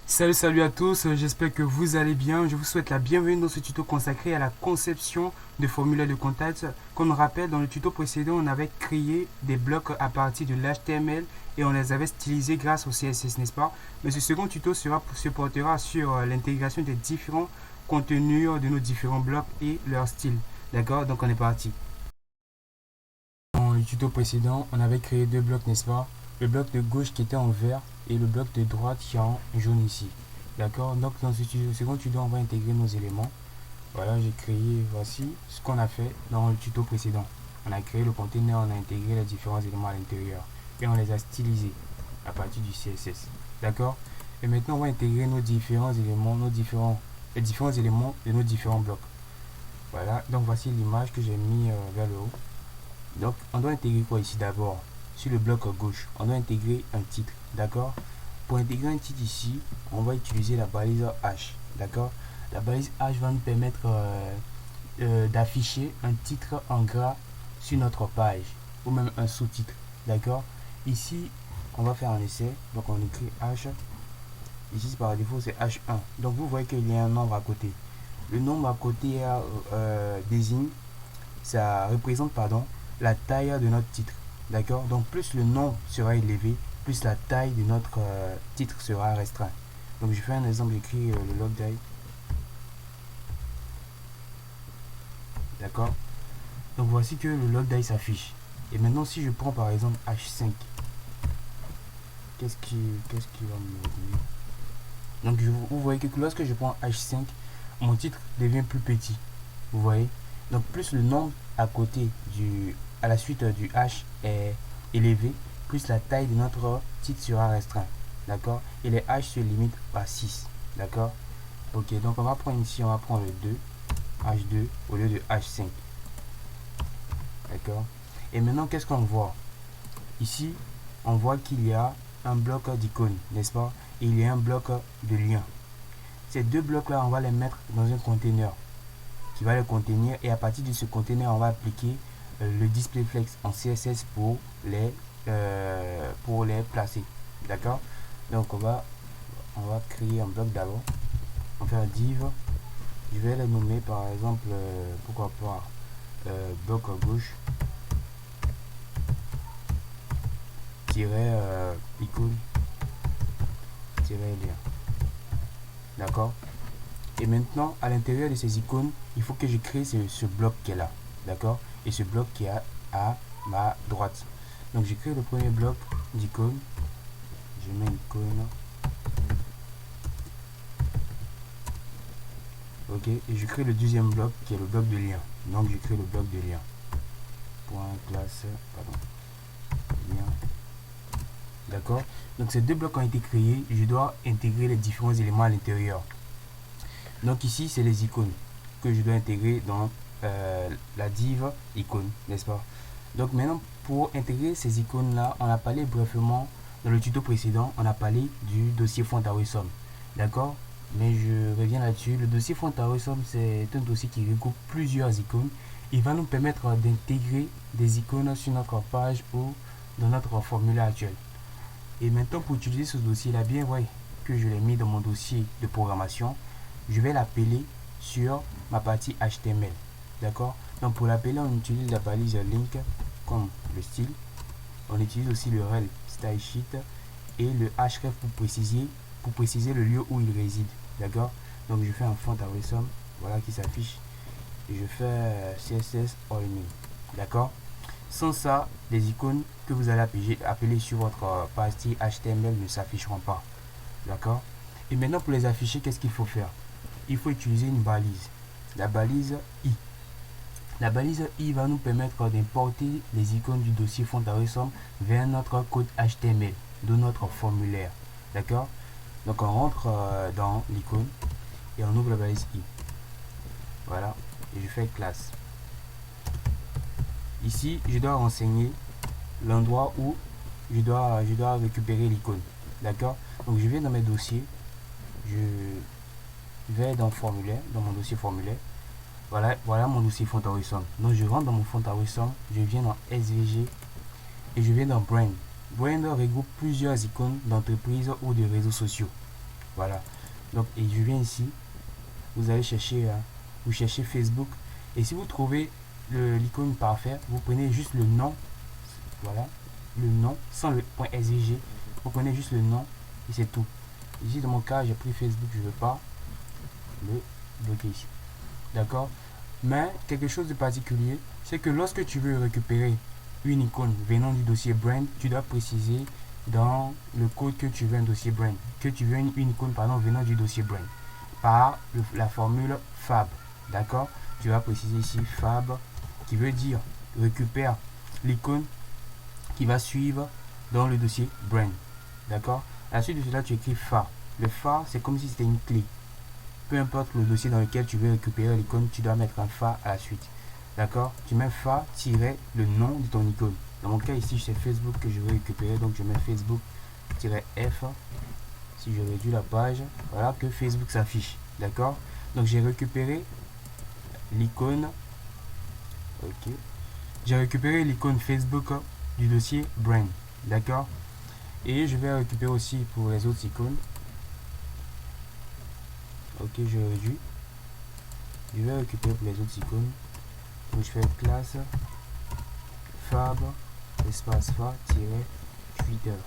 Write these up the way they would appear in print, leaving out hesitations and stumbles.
Salut à tous, j'espère que vous allez bien. Je vous souhaite la bienvenue dans ce tuto consacré à la conception de formulaires de contact. Comme on rappelle, dans le tuto précédent, on avait créé des blocs à partir de l'HTML et on les avait stylisés grâce au CSS, n'est-ce pas? Mais ce second tuto se portera sur l'intégration des différents contenus de nos différents blocs et leur style. D'accord? Donc on est parti. Dans le tuto précédent, on avait créé deux blocs, n'est-ce pas? Le bloc de gauche qui était en vert et le bloc de droite qui est en jaune ici. D'accord? Donc dans ce second tuto, on va intégrer nos éléments. Voilà, j'ai créé, voici ce qu'on a fait dans le tuto précédent. On a créé le container, on a intégré les différents éléments à l'intérieur et on les a stylisés à partir du CSS. D'accord? Et maintenant, on va intégrer nos différents éléments, les différents éléments de nos différents blocs. Voilà, donc voici l'image que j'ai mis vers le haut. Donc, on doit intégrer quoi ici d'abord? Sur le bloc gauche, on doit intégrer un titre, d'accord? Pour intégrer un titre ici, on va utiliser la balise H, d'accord? La balise H va nous permettre d'afficher un titre en gras sur notre page, ou même un sous-titre, d'accord? Ici, on va faire un essai, donc on écrit H, ici par défaut c'est H1, donc vous voyez qu'il y a un nombre à côté. Le nombre à côté désigne, ça représente, pardon, la taille de notre titre. D'accord? Donc plus le nom sera élevé, plus la taille de notre titre sera restreint. Donc je fais un exemple, j'écris le log die. D'accord? Donc voici que le log die s'affiche. Et maintenant si je prends par exemple H5, qu'est-ce qui va me dire? Donc vous voyez que lorsque je prends H5, mon titre devient plus petit. Vous voyez? Donc plus le nombre à côté à la suite du H est élevé, plus la taille de notre titre sera restreint. D'accord? Et les H se limitent à 6. D'accord? Ok, donc on va prendre ici, on va prendre le 2, H2 au lieu de H5. D'accord? Et maintenant, qu'est-ce qu'on voit? Ici, on voit qu'il y a un bloc d'icônes, n'est-ce pas? Et il y a un bloc de liens. Ces deux blocs-là, on va les mettre dans un container qui va le contenir, et à partir de ce container on va appliquer le display flex en CSS pour les placer. D'accord? Donc on va créer un bloc d'abord, on va faire div, je vais le nommer par exemple pourquoi pas bloc à gauche icône lien. D'accord? Et maintenant, à l'intérieur de ces icônes, il faut que je crée ce bloc qui est là. D'accord? Et ce bloc qui est à ma droite. Donc, je crée le premier bloc d'icône. Je mets une icône. Ok? Et je crée le deuxième bloc qui est le bloc de lien. Donc, je crée le bloc de lien. Point classe. Pardon. Lien. D'accord? Donc, ces deux blocs ont été créés. Je dois intégrer les différents éléments à l'intérieur. Donc ici, c'est les icônes que je dois intégrer dans la div icône, n'est-ce pas? Donc maintenant, pour intégrer ces icônes-là, on a parlé brièvement dans le tuto précédent, on a parlé du dossier font awesome, d'accord? Mais je reviens là-dessus. Le dossier font awesome, c'est un dossier qui regroupe plusieurs icônes. Il va nous permettre d'intégrer des icônes sur notre page ou dans notre formulaire actuel. Et maintenant, pour utiliser ce dossier-là, bien voyez que je l'ai mis dans mon dossier de programmation. Je vais l'appeler sur ma partie HTML. D'accord? Donc pour l'appeler, on utilise la balise link comme le style. On utilise aussi le rel style sheet et le href pour préciser le lieu où il réside. D'accord? Donc je fais un font awesome, voilà qui s'affiche. Et je fais CSS all-in. D'accord? Sans ça, les icônes que vous allez appeler sur votre partie HTML ne s'afficheront pas. D'accord? Et maintenant pour les afficher, qu'est-ce qu'il faut faire? Il faut utiliser une balise, la balise I. La balise I va nous permettre d'importer les icônes du dossier font awesome vers notre code HTML de notre formulaire. D'accord? Donc on rentre dans l'icône et on ouvre la balise I. Voilà, et je fais classe. Ici, je dois renseigner l'endroit où je dois récupérer l'icône. D'accord? Donc je viens dans mes dossiers, je vais dans formulaire, dans mon dossier formulaire. Voilà mon dossier font awesome. Donc je rentre dans mon font awesome, je viens dans SVG et je viens dans Brand. Brand regroupe plusieurs icônes d'entreprise ou de réseaux sociaux. Voilà. Donc, et je viens ici. Vous allez chercher, vous cherchez Facebook. Et si vous trouvez l'icône parfaite, vous prenez juste le nom. Voilà. Le nom, sans le .svg. Vous prenez juste le nom et c'est tout. Ici, dans mon cas, j'ai pris Facebook. Je ne veux pas le bloquer ici. D'accord? Mais quelque chose de particulier, c'est que lorsque tu veux récupérer une icône venant du dossier brand, tu dois préciser dans le code que tu veux un dossier brand, que tu veux une icône pardon, venant du dossier brand par la formule fab. D'accord? Tu vas préciser ici fab qui veut dire récupère l'icône qui va suivre dans le dossier brand. D'accord? À la suite de cela, tu écris fa. Le fa, c'est comme si c'était une clé. Peu importe le dossier dans lequel tu veux récupérer l'icône, tu dois mettre un fa à la suite. D'accord? Tu mets fa le nom de ton icône. Dans mon cas ici, c'est Facebook que je veux récupérer, donc je mets Facebook-F. Si je réduis la page, voilà que Facebook s'affiche. D'accord? Donc j'ai récupéré l'icône. Ok. J'ai récupéré l'icône Facebook du dossier brand. D'accord? Et je vais récupérer aussi pour les autres icônes. Ok, je réduis. Je vais récupérer pour les autres icônes. Donc je fais classe fab espace fa Twitter.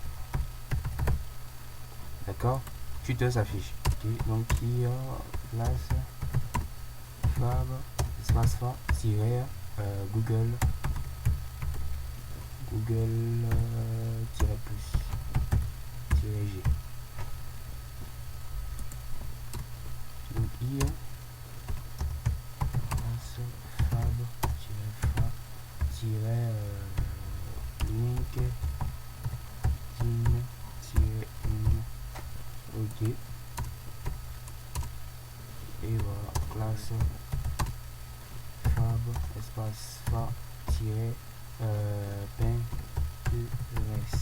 D'accord? Twitter s'affiche. Ok, donc il y a classe fab espace fa Google plus G. Donc il y a LinkedIn ok et voilà classe fab espace fa Pinterest.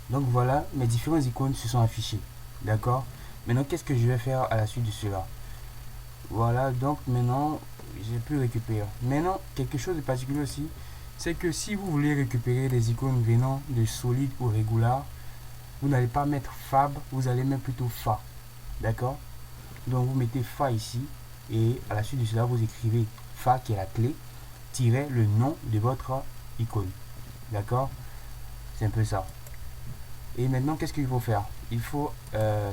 Donc voilà, mes différentes icônes se sont affichées. D'accord? Maintenant, qu'est-ce que je vais faire à la suite de cela? Voilà, donc maintenant, j'ai pu récupérer. Maintenant, quelque chose de particulier aussi, c'est que si vous voulez récupérer des icônes venant de solide ou régular, vous n'allez pas mettre fab, vous allez mettre plutôt fa. D'accord? Donc vous mettez fa ici, et à la suite de cela, vous écrivez fa qui est la clé, tirez le nom de votre icône. D'accord? C'est un peu ça. Et maintenant, qu'est-ce qu'il faut faire? Il faut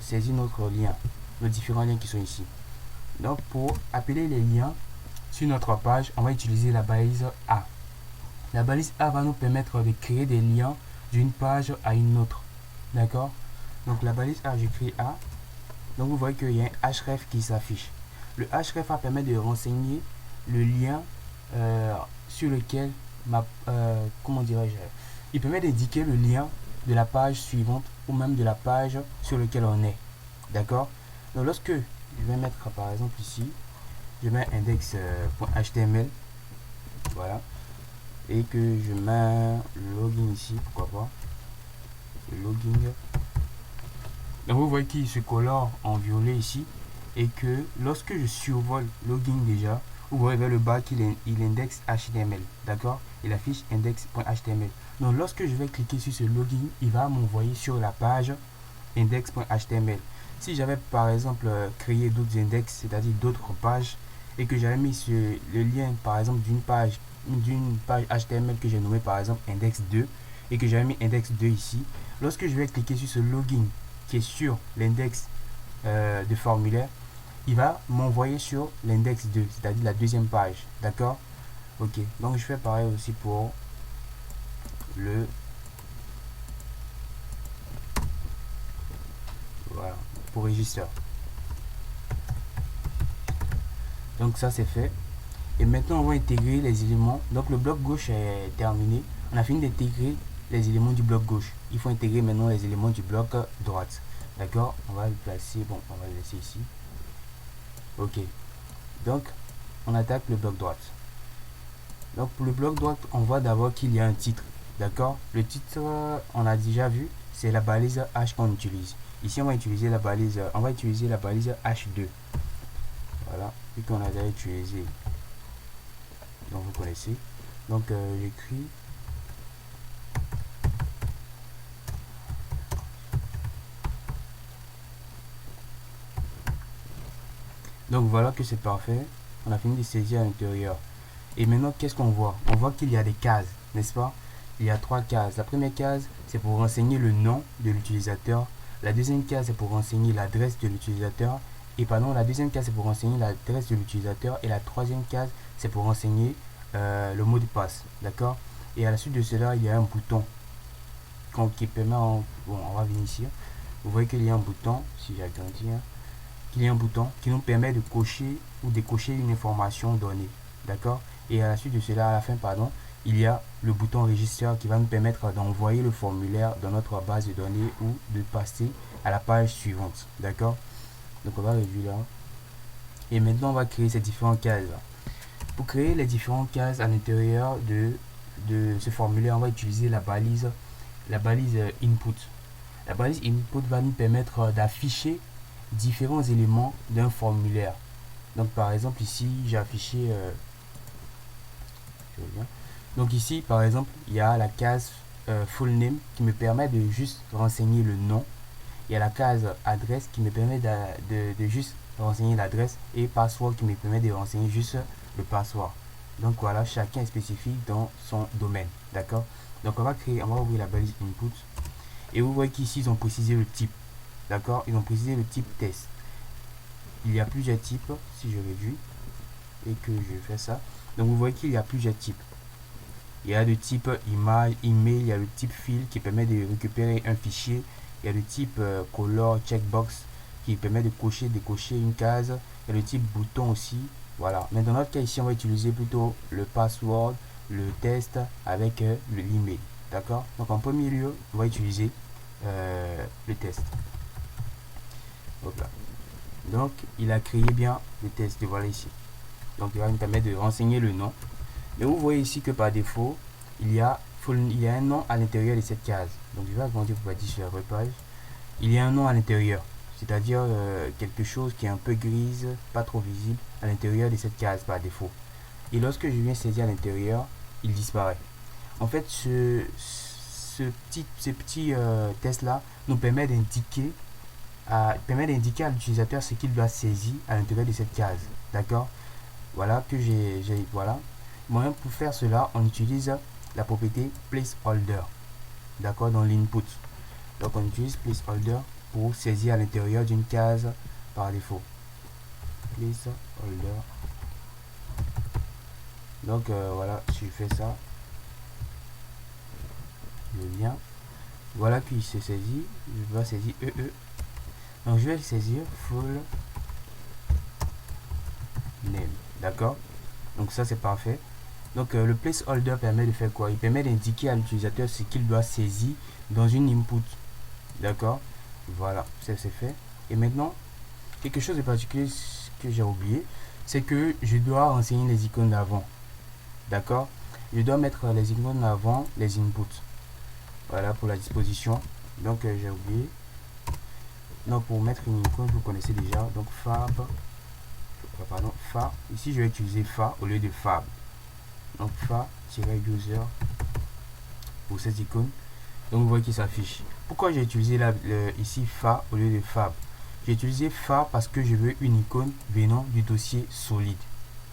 saisir notre lien, nos différents liens qui sont ici. Donc, pour appeler les liens sur notre page, on va utiliser la balise A. La balise A va nous permettre de créer des liens d'une page à une autre. D'accord? Donc, la balise A, j'écris A. Donc, vous voyez qu'il y a un href qui s'affiche. Le href va permettre de renseigner le lien sur lequel, comment dirais-je, il permet d'indiquer le lien de la page suivante ou même de la page sur laquelle on est. D'accord? Donc, lorsque je vais mettre par exemple ici, je mets index.html, voilà, et que je mets login ici, pourquoi pas, login. Donc vous voyez qu'il se colore en violet ici, et que lorsque je survole login déjà, vous voyez vers le bas qu'il indexe HTML, d'accord? Il affiche index.html. Donc lorsque je vais cliquer sur ce login, il va m'envoyer sur la page index.html. Si j'avais par exemple créé d'autres index, c'est-à-dire d'autres pages, et que j'avais mis le lien par exemple d'une page HTML que j'ai nommé par exemple index 2, et que j'avais mis index 2 ici, lorsque je vais cliquer sur ce login qui est sur l'index de formulaire, il va m'envoyer sur l'index 2, c'est-à-dire la deuxième page. D'accord? Ok, donc je fais pareil aussi pour le voilà, pour register. Donc ça c'est fait. Et maintenant on va intégrer les éléments. Donc le bloc gauche est terminé. On a fini d'intégrer les éléments du bloc gauche. Il faut intégrer maintenant les éléments du bloc droite. D'accord? On va le placer. Bon, on va le laisser ici. Ok. Donc on attaque le bloc droite. Donc pour le bloc droite, on voit d'abord qu'il y a un titre. D'accord? Le titre, on a déjà vu, c'est la balise H qu'on utilise. Ici, on va utiliser la balise H2. Voilà, vu qu'on a déjà utilisé. Donc vous connaissez. Donc j'écris Donc voilà que c'est parfait. On a fini de saisir à l'intérieur. Et maintenant, qu'est-ce qu'on voit? On voit qu'il y a des cases, n'est-ce pas? Il y a 3 cases. La première case, c'est pour renseigner le nom de l'utilisateur. La deuxième case, c'est pour renseigner l'adresse de l'utilisateur. Et pardon, la deuxième case, c'est pour renseigner l'adresse de l'utilisateur. Et la troisième case, c'est pour renseigner le mot de passe. D'accord? Et à la suite de cela, il y a un bouton qui permet... Bon, on va venir ici. Vous voyez qu'il y a un bouton, si j'agrandis, hein, qu'il y a un bouton qui nous permet de cocher ou décocher une information donnée. D'accord? Et à la suite de cela, à la fin, pardon, il y a le bouton register qui va nous permettre d'envoyer le formulaire dans notre base de données ou de passer à la page suivante. D'accord? Donc on va réduire là. Et maintenant, on va créer ces différentes cases. Pour créer les différentes cases à l'intérieur de ce formulaire, on va utiliser la balise input. La balise input va nous permettre d'afficher différents éléments d'un formulaire. Donc par exemple ici j'ai affiché donc ici par exemple il y a la case full name qui me permet de juste renseigner le nom. Il y a la case adresse qui me permet de juste renseigner l'adresse, et password qui me permet de renseigner juste le password. Donc voilà, chacun est spécifique dans son domaine. D'accord? Donc on va ouvrir la balise input, et vous voyez qu'ici ils ont précisé le type. D'accord? Ils ont précisé le type test. Il y a plusieurs types. Si je réduis et que je fais ça, donc vous voyez qu'il y a plusieurs types. Il y a le type image, email, il y a le type file qui permet de récupérer un fichier, il y a le type color checkbox qui permet de décocher une case, il y a le type bouton aussi. Voilà, mais dans notre cas ici on va utiliser plutôt le password, le test avec l'email. D'accord? Donc en premier lieu on va utiliser le test. Hop là. Donc il a créé bien le test, voilà ici. Donc il va nous permettre de renseigner le nom. Mais vous voyez ici que par défaut, il y a un nom à l'intérieur de cette case. Donc je vais agrandir pour dire sur la repage. Il y a un nom à l'intérieur, c'est-à-dire quelque chose qui est un peu grise, pas trop visible à l'intérieur de cette case par défaut. Et lorsque je viens saisir à l'intérieur, il disparaît. En fait, ce petit test là nous permet d'indiquer à l'utilisateur ce qu'il doit saisir à l'intérieur de cette case. D'accord? Voilà que voilà. Bon, pour faire cela, on utilise la propriété placeholder. D'accord? Dans l'input. Donc on utilise placeholder pour saisir à l'intérieur d'une case par défaut. Placeholder. Donc voilà, si je fais ça, je viens. Voilà qu'il s'est saisi. Je dois saisir EE. Donc je vais saisir full name. D'accord? Donc ça c'est parfait. Donc le placeholder permet de faire quoi? Il permet d'indiquer à l'utilisateur ce qu'il doit saisir dans une input. D'accord? Voilà, ça c'est fait. Et maintenant, quelque chose de particulier que j'ai oublié, c'est que je dois renseigner les icônes d'avant. D'accord? Je dois mettre les icônes avant les inputs. Voilà pour la disposition. Donc j'ai oublié. Donc pour mettre une icône, vous connaissez déjà. Donc fab. Pardon, fa. Ici je vais utiliser fa au lieu de fab. Donc fa-user pour cette icône. Donc vous voyez qu'il s'affiche. Pourquoi j'ai utilisé ici fa au lieu de fab? J'ai utilisé fa parce que je veux une icône venant du dossier solide.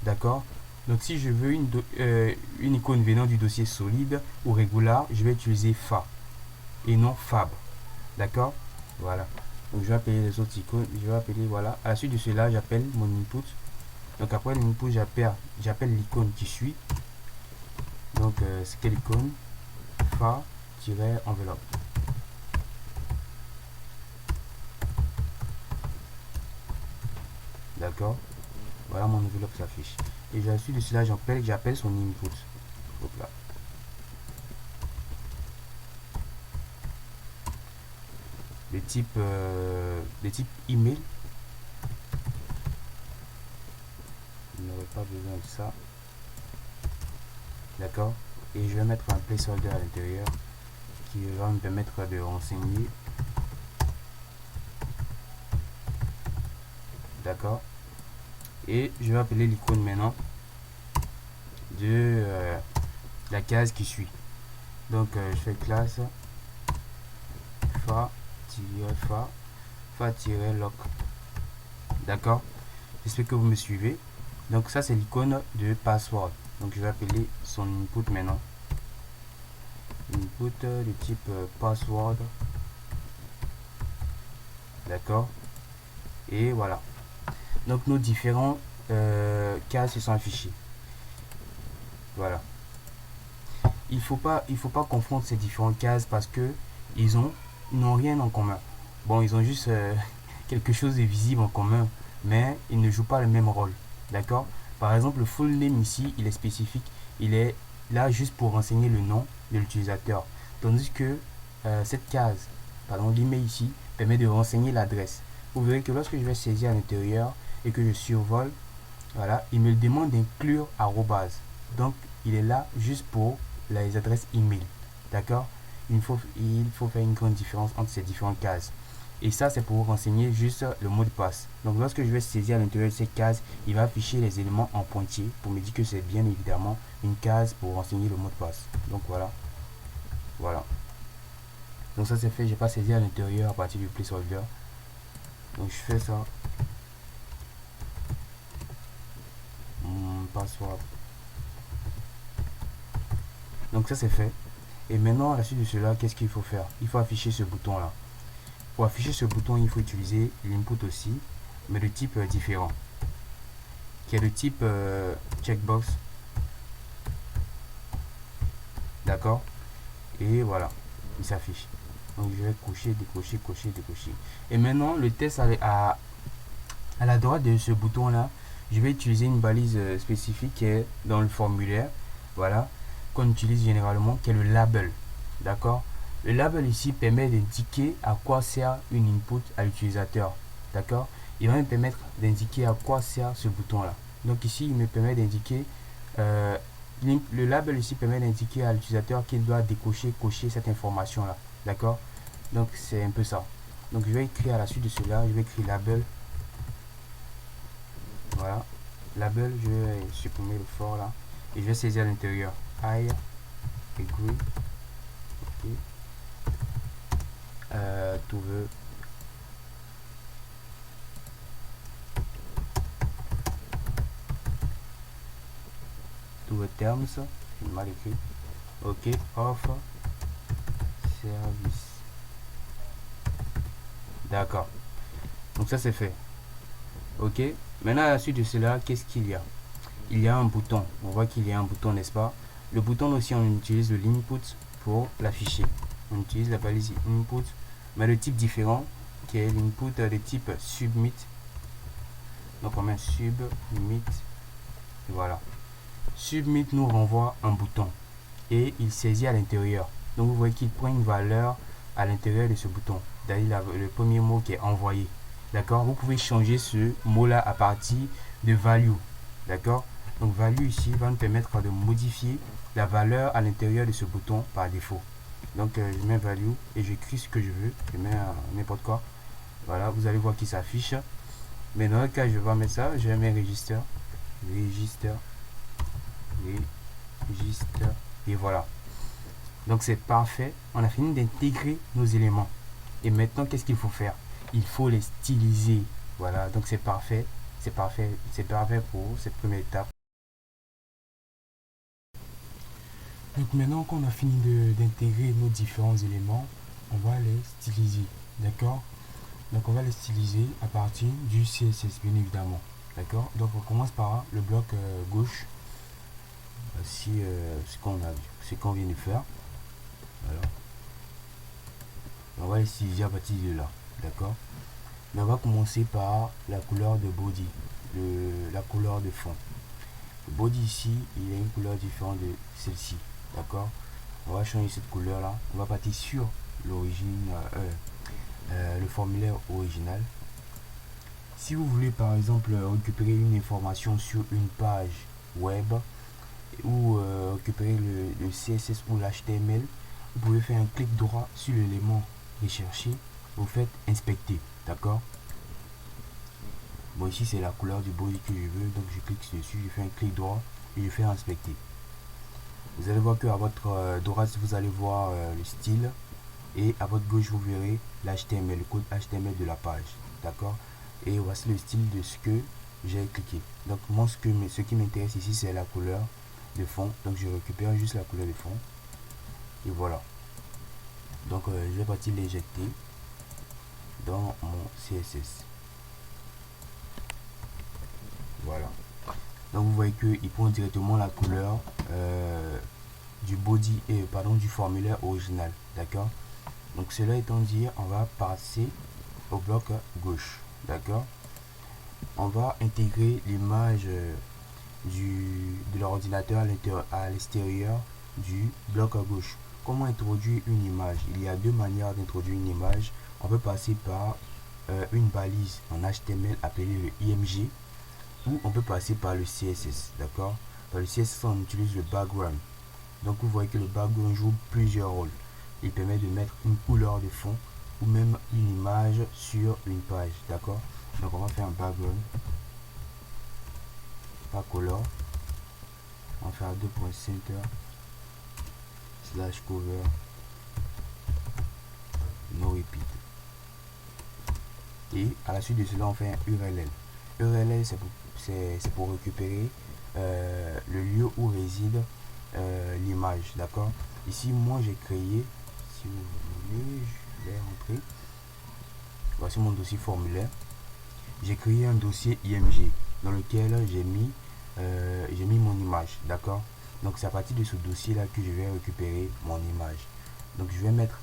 D'accord? Donc si je veux une icône venant du dossier solide ou régular, je vais utiliser fa et non fab. D'accord? Voilà. Donc je vais appeler les autres icônes. Je vais appeler, voilà. À la suite de cela, j'appelle mon input. Donc après l'input, j'appelle l'icône qui suit. Donc c'est quelle icône? Fa-enveloppe. D'accord? Voilà, mon enveloppe s'affiche. Et à la suite de cela, j'appelle son input. Hop là. De type email. Je n'aurai pas besoin de ça. D'accord? Et je vais mettre un placeholder à l'intérieur qui va me permettre de renseigner. D'accord? Et je vais appeler l'icône maintenant de la case qui suit. Donc je fais classe fa-lock. D'accord? J'espère que vous me suivez. Donc ça c'est l'icône de password. Donc je vais appeler son input maintenant. Input de type password. D'accord. Et voilà. Donc nos différents cases se sont affichés. Voilà. Il faut pas confondre ces différentes cases parce que ils n'ont rien en commun. Bon, ils ont juste quelque chose de visible en commun, mais ils ne jouent pas le même rôle. D'accord. Par exemple, le full name ici, il est spécifique. Il est là juste pour renseigner le nom de l'utilisateur. Tandis que cette case, pardon, l'email ici, permet de renseigner l'adresse. Vous verrez que lorsque je vais saisir à l'intérieur et que je survole, voilà, il me demande d'inclure arrobase. Donc, il est là juste pour les adresses email. D'accord. Il faut faire une grande différence entre ces différentes cases. Et ça, c'est pour renseigner juste le mot de passe. Donc, lorsque je vais saisir à l'intérieur de cette case, il va afficher les éléments en pointillé pour me dire que c'est bien évidemment une case pour renseigner le mot de passe. Donc, voilà. Voilà. Donc, ça, c'est fait. Je n'ai pas saisi à l'intérieur à partir du placeholder. Donc, je fais ça. Password. Donc, ça, c'est fait. Et maintenant, à la suite de cela, qu'est-ce qu'il faut faire? Il faut afficher ce bouton-là. Pour afficher ce bouton, il faut utiliser l'input aussi, mais de type différent, qui est de type checkbox. D'accord. Et voilà, il s'affiche. Donc je vais cocher, décocher, cocher, décocher. Et maintenant, le test à la droite de ce bouton-là, je vais utiliser une balise spécifique qui est dans le formulaire. Voilà, qu'on utilise généralement, qui est le label. D'accord. Le label ici permet d'indiquer à quoi sert une input à l'utilisateur. D'accord. Il va me permettre d'indiquer à quoi sert ce bouton là. Donc ici il me permet d'indiquer le label ici permet d'indiquer à l'utilisateur qu'il doit cocher cette information là. D'accord. Donc c'est un peu ça. Donc je vais écrire à la suite de cela, je vais écrire label. Voilà. Label, je vais supprimer le for là. Et je vais saisir à l'intérieur. I agree. Ok. To the terms, j'ai mal écrit. Ok, off service. D'accord. Donc ça c'est fait. Ok. Maintenant à la suite de cela, qu'est-ce qu'il y a? Il y a un bouton. On voit qu'il y a un bouton, n'est-ce pas? Le bouton aussi, on utilise de l'input pour l'afficher. On utilise la balise input, mais de type différent, qui est l'input de type submit. Donc on met submit. Voilà. Submit nous renvoie un bouton et il saisit à l'intérieur. Donc vous voyez qu'il prend une valeur à l'intérieur de ce bouton. D'ailleurs le premier mot qui est envoyé. D'accord. Vous pouvez changer ce mot là à partir de value. D'accord. Donc value ici va nous permettre de modifier la valeur à l'intérieur de ce bouton par défaut. Donc je mets value et j'écris ce que je veux. Je mets n'importe quoi. Voilà, vous allez voir qu'il s'affiche. Mais dans le cas je vais mettre ça, je vais mettre register. Register. Et voilà. Donc c'est parfait. On a fini d'intégrer nos éléments. Et maintenant qu'est-ce qu'il faut faire? Il faut les styliser. Voilà, donc c'est parfait. C'est parfait pour cette première étape. Donc maintenant qu'on a fini d'intégrer nos différents éléments, on va les styliser. D'accord. Donc on va les styliser à partir du CSS bien évidemment. D'accord. Donc on commence par le bloc gauche. Voici ce qu'on vient de faire. Voilà. On va les styliser à partir de là. D'accord. Mais on va commencer par la couleur de body, la couleur de fond. Le body ici, il a une couleur différente de celle-ci. D'accord. On va changer cette couleur là. On va partir sur l'origine, le formulaire original. Si vous voulez par exemple récupérer une information sur une page web ou récupérer le CSS ou l'HTML, vous pouvez faire un clic droit sur l'élément recherché. Vous faites inspecter. D'accord. Bon, ici c'est la couleur du body que je veux, donc je clique dessus, je fais un clic droit et je fais inspecter. Vous allez voir que à votre droite vous allez voir le style et à votre gauche vous verrez l'HTML, le code HTML de la page. D'accord. Et voici le style de ce que j'ai cliqué. Donc moi ce qui m'intéresse ici c'est la couleur de fond, donc je récupère juste la couleur de fond et voilà. Donc je vais partir l'éjecter dans mon CSS. Voilà. Donc vous voyez qu'il prend directement la couleur du body et pardon du formulaire original. D'accord. Donc cela étant dit, on va passer au bloc gauche. D'accord. On va intégrer l'image de l'ordinateur à l'extérieur du bloc à gauche. Comment introduire une image? Il y a deux manières d'introduire une image. On peut passer par une balise en HTML appelée le IMG, ou on peut passer par le CSS. D'accord. Dans le CSS on utilise le background. Donc vous voyez que le background joue plusieurs rôles. Il permet de mettre une couleur de fond ou même une image sur une page. D'accord. Donc on va faire un background par color. On va faire 2.center / cover no repeat. Et à la suite de cela on fait un URL. URL c'est pour récupérer le lieu où réside l'image. D'accord. Ici moi j'ai créé, si vous voulez je vais rentrer, voici mon dossier formulaire. J'ai créé un dossier IMG dans lequel j'ai mis mon image. D'accord. Donc c'est à partir de ce dossier là que je vais récupérer mon image. Donc je vais mettre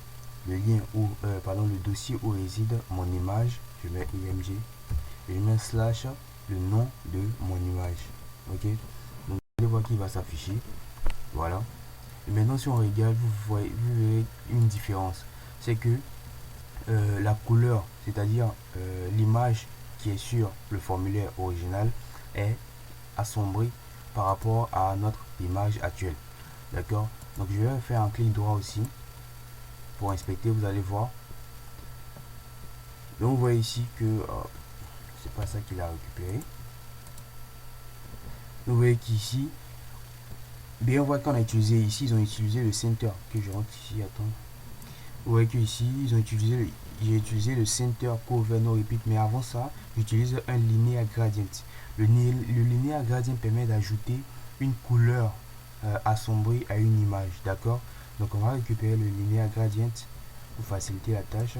le lien où le dossier où réside mon image. Je mets IMG et je mets slash le nom de mon image. Ok. Donc vous allez voir qu'il va s'afficher. Voilà. Et maintenant si on regarde, vous verrez une différence. C'est que la couleur, c'est-à-dire l'image qui est sur le formulaire original est assombrie par rapport à notre image actuelle. D'accord. Donc je vais faire un clic droit aussi pour inspecter. Vous allez voir. Donc vous voyez ici que c'est pas ça qu'il a récupéré. Vous voyez qu'ici, bien on voit qu'on a utilisé ici, ils ont utilisé le center que je rentre ici. Attends. Vous voyez que ici ils ont utilisé j'ai utilisé le center cover no repeat, mais avant ça j'utilise un linear gradient. Le linear gradient permet d'ajouter une couleur assombrie à une image. D'accord. Donc on va récupérer le linear gradient pour faciliter la tâche.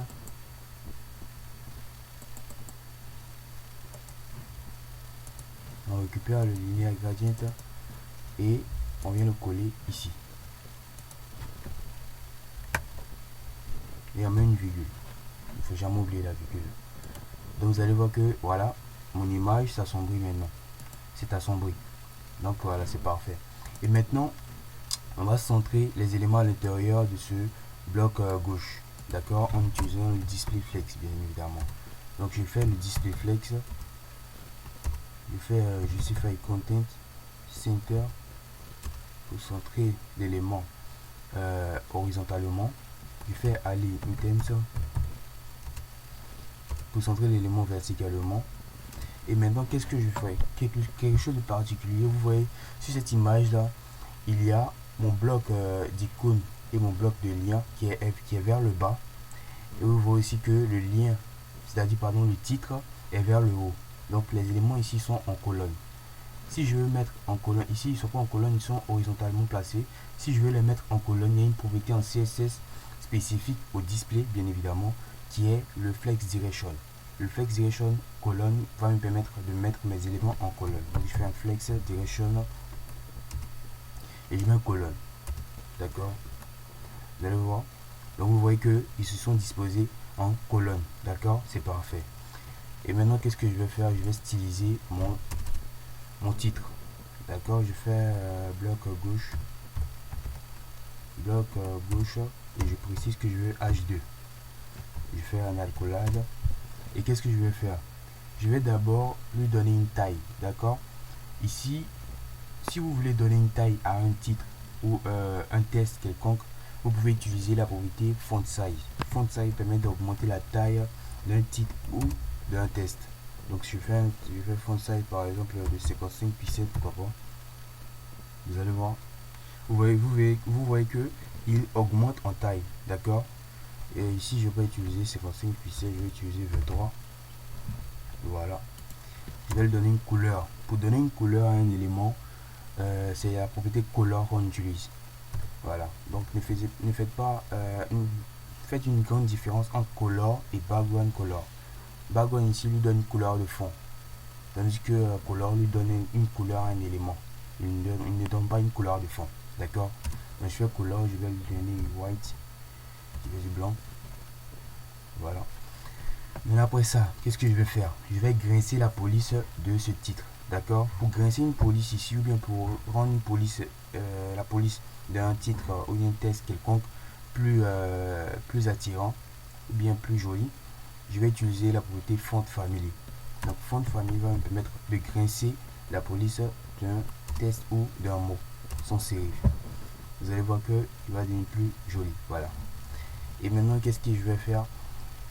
On récupère le linear gradient et on vient le coller ici. Et on met une virgule. Il ne faut jamais oublier la virgule. Donc vous allez voir que voilà, mon image s'assombrit maintenant. C'est assombri. Donc voilà, c'est parfait. Et maintenant, on va centrer les éléments à l'intérieur de ce bloc gauche. D'accord, en utilisant le display flex, bien évidemment. Donc je fais le display flex. Je fais justify content center pour centrer l'élément horizontalement. Je fais aller items pour centrer l'élément verticalement. Et maintenant qu'est-ce que je fais? Quelque chose de particulier. Vous voyez sur cette image là, il y a mon bloc d'icône et mon bloc de lien qui est vers le bas. Et vous voyez aussi que le lien, c'est-à-dire pardon le titre, est vers le haut. Donc les éléments ici sont en colonne. Si je veux mettre en colonne, ici ils ne sont pas en colonne, ils sont horizontalement placés. Si je veux les mettre en colonne, il y a une propriété en CSS spécifique au display, bien évidemment, qui est le flex direction. Le flex direction colonne va me permettre de mettre mes éléments en colonne. Donc je fais un flex direction et je mets une colonne. D'accord. Vous allez voir. Donc vous voyez que ils se sont disposés en colonne. D'accord. C'est parfait. Et maintenant qu'est-ce que je vais faire? Je vais styliser mon titre. D'accord. Je fais bloc gauche. Bloc gauche. Et je précise que je veux H2. Je fais un accolade. Et qu'est-ce que je vais faire? Je vais d'abord lui donner une taille. D'accord. Ici, si vous voulez donner une taille à un titre ou un test quelconque, vous pouvez utiliser la propriété font size. Font size permet d'augmenter la taille d'un titre ou d'un test. Donc je fais font size par exemple de 55 pixels, pourquoi pas. Vous allez voir. Vous voyez que il augmente en taille. D'accord. Et ici je vais utiliser 55 pixels, je vais utiliser 23. Voilà. je vais lui donner une couleur. Pour donner une couleur à un élément, c'est la propriété color qu'on utilise. Voilà, donc faites une grande différence entre color et background color. Background ici lui donne une couleur de fond, tandis que color lui donne une couleur à un élément. Il ne donne pas une couleur de fond, d'accord. Donc je fais color, je vais lui donner white, je vais du blanc. Voilà. Maintenant après ça, qu'est-ce que je vais faire? Je vais grincer la police de ce titre, d'accord. Pour grincer une police ici, ou bien pour rendre une police, la police d'un titre ou d'un texte quelconque plus attirant ou bien plus joli, je vais utiliser la propriété font family. Donc font family va me permettre de grincer la police d'un texte ou d'un mot sans serif. Vous allez voir que il va devenir plus joli. Voilà. Et maintenant, qu'est-ce que je vais faire?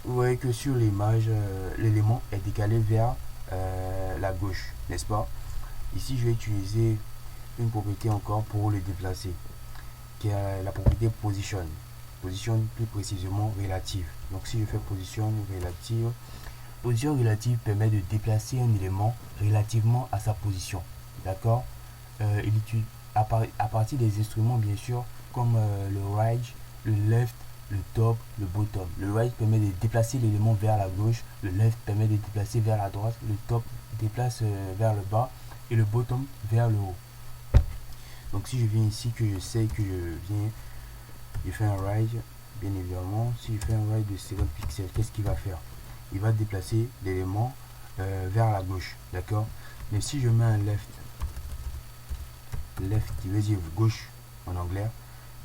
Vous voyez que sur l'image, l'élément est décalé vers la gauche, n'est-ce pas? Ici, je vais utiliser une propriété encore pour le déplacer, qui est la propriété position. Position plus précisément relative. Donc si je fais position relative permet de déplacer un élément relativement à sa position. D'accord. Il utilise à partir des instruments bien sûr, comme le right, le left, le top, le bottom. Le right permet de déplacer l'élément vers la gauche, le left permet de déplacer vers la droite, le top déplace vers le bas et le bottom vers le haut. Donc si je viens ici, que je sais que je fais un right, bien évidemment, si je fais un right de 50 pixels, qu'est-ce qu'il va faire? Il va déplacer l'élément vers la gauche, d'accord. Mais si je mets un left qui veut dire gauche en anglais,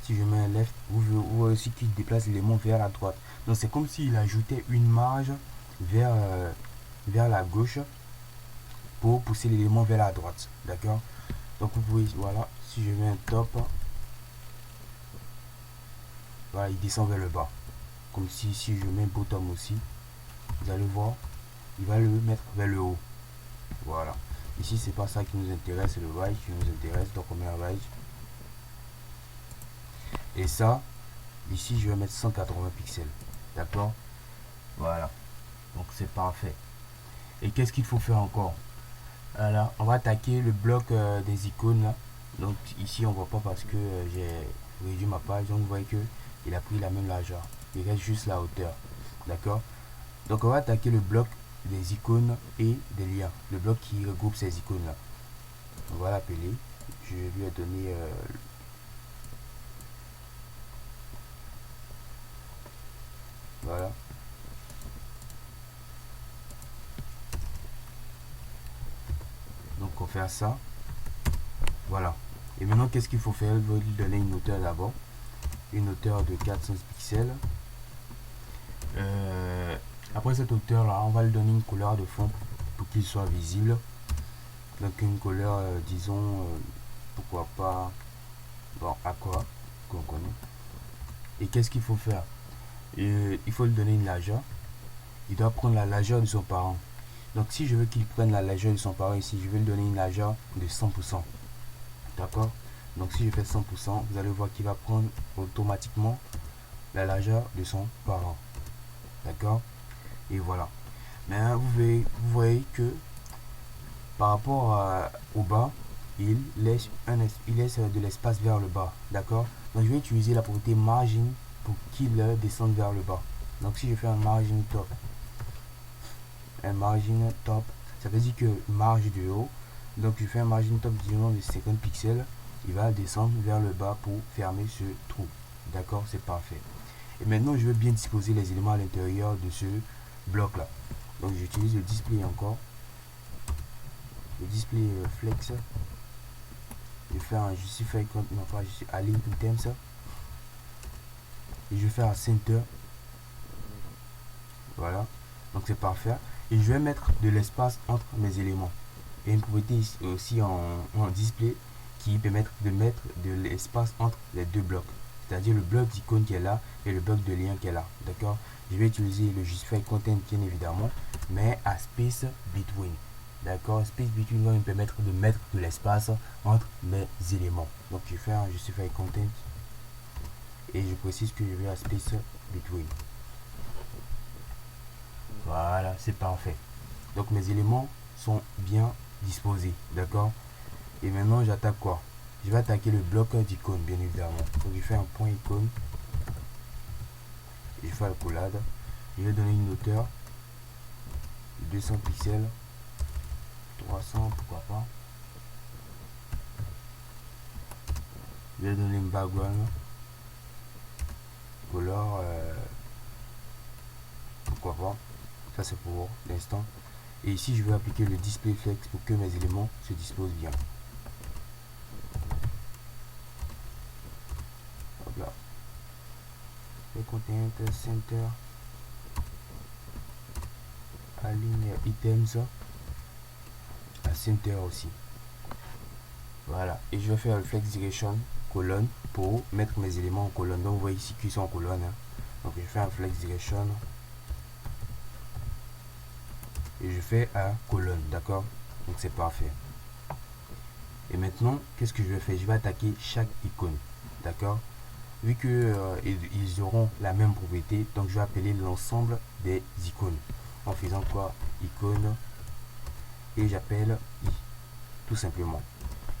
si je mets un left, vous voyez aussi qu'il déplace l'élément vers la droite. Donc c'est comme s'il ajoutait une marge vers la gauche pour pousser l'élément vers la droite, d'accord. Donc vous pouvez, voilà, si je mets un top, voilà, il descend vers le bas. Comme si je mets bottom aussi, vous allez voir, il va le mettre vers le haut. Voilà. Ici, c'est pas ça qui nous intéresse, c'est le right qui nous intéresse. Donc on met un right. Et ça, ici, je vais mettre 180 pixels. D'accord. Voilà. Donc c'est parfait. Et qu'est-ce qu'il faut faire encore? Voilà, on va attaquer le bloc des icônes là. Donc ici, on voit pas parce que j'ai réduit ma page. Donc vous voyez que il a pris la même largeur. Il reste juste la hauteur. D'accord. Donc on va attaquer le bloc des icônes et des liens. Le bloc qui regroupe ces icônes là. On va l'appeler. Je lui ai donné voilà. Donc on fait ça. Voilà. Et maintenant qu'est-ce qu'il faut faire? Il faut lui donner une hauteur d'abord. Une hauteur de 400 pixels. Après cette hauteur là, on va lui donner une couleur de fond pour qu'il soit visible. Donc une couleur, disons, pourquoi pas, bon, aqua, qu'on connaît. Et qu'est-ce qu'il faut faire? Il faut lui donner une largeur. Il doit prendre la largeur de son parent. Donc si je veux qu'il prenne la largeur de son parent ici, je vais lui donner une largeur de 100%. D'accord. Donc si je fais 100%, vous allez voir qu'il va prendre automatiquement la largeur de son parent. D'accord. Et voilà. Maintenant vous voyez que par rapport au bas, il laisse de l'espace vers le bas. D'accord. Donc je vais utiliser la propriété margin pour qu'il descende vers le bas. Donc si je fais un margin top, ça veut dire que marge de haut. Donc je fais un margin top disons de 50 pixels, il va descendre vers le bas pour fermer ce trou. D'accord, c'est parfait. Et maintenant je vais bien disposer les éléments à l'intérieur de ce bloc là. Donc j'utilise le display encore, le display flex. Je vais faire un justify compte, non pas align items, et je vais faire un center. Voilà, donc c'est parfait. Et je vais mettre de l'espace entre mes éléments. Et une propriété aussi en display qui permet de mettre de l'espace entre les deux blocs. C'est-à-dire le bloc d'icône qui est là et le bloc de lien qui est là. D'accord. Je vais utiliser le justify content bien évidemment, mais à space between. D'accord. Space between va me permettre de mettre de l'espace entre mes éléments. Donc je fais un justify content et je précise que je vais à space between. Voilà, c'est parfait. Donc mes éléments sont bien disposés, d'accord. Et maintenant j'attaque quoi? Je vais attaquer le bloc d'icônes, bien évidemment. Donc je fais un point icône, je fais accolade, je vais donner une hauteur de 200 pixels, 300 pourquoi pas. Je vais donner une background color, pourquoi pas. Ça c'est pour l'instant. Et ici je vais appliquer le display flex pour que mes éléments se disposent bien. Hop là. Le content center, aligne items à center aussi. Voilà. Et je vais faire le flex direction colonne pour mettre mes éléments en colonne. Donc vous voyez ici qu'ils sont en colonne. Hein. Donc je fais un flex direction et je fais un colonne, d'accord. Donc c'est parfait. Et maintenant qu'est-ce que je vais faire? Je vais attaquer chaque icône, d'accord. Vu que ils auront la même propriété, donc je vais appeler l'ensemble des icônes en faisant quoi? Icône, et j'appelle i, tout simplement.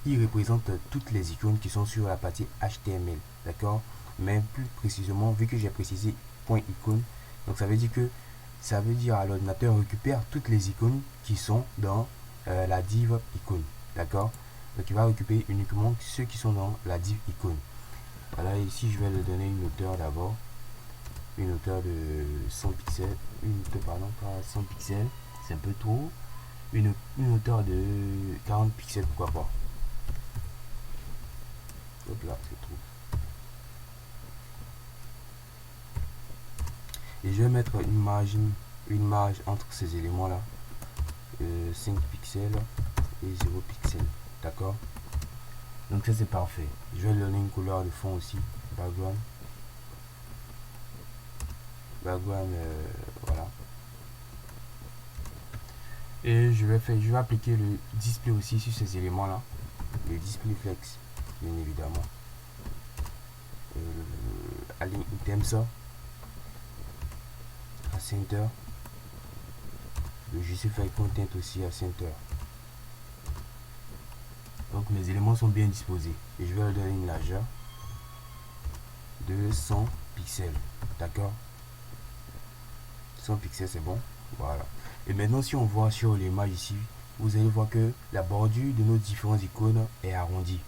I représente toutes les icônes qui sont sur la partie HTML, d'accord. Mais plus précisément, vu que j'ai précisé point icône, donc ça veut dire à l'ordinateur récupère toutes les icônes qui sont dans la div icône, d'accord. Donc il va récupérer uniquement ceux qui sont dans la div icône. Voilà, ici je vais lui donner une hauteur d'abord, une hauteur de 100 pixels, une hauteur, pardon, pas 100 pixels, c'est un peu trop, une hauteur de 40 pixels, pourquoi pas. Hop là, c'est trop. Et je vais mettre une marge entre ces éléments là, 5 pixels et 0 pixels, d'accord. Donc ça c'est parfait. Je vais donner une couleur de fond aussi, background, voilà. Et je vais appliquer le display aussi sur ces éléments là, le display flex, bien évidemment. Align items à center, le justify content aussi à center. Donc mes éléments sont bien disposés et je vais leur donner une largeur de 100 pixels, d'accord. 100 pixels c'est bon, voilà. Et maintenant si on voit sur l'image ici, vous allez voir que la bordure de nos différentes icônes est arrondie.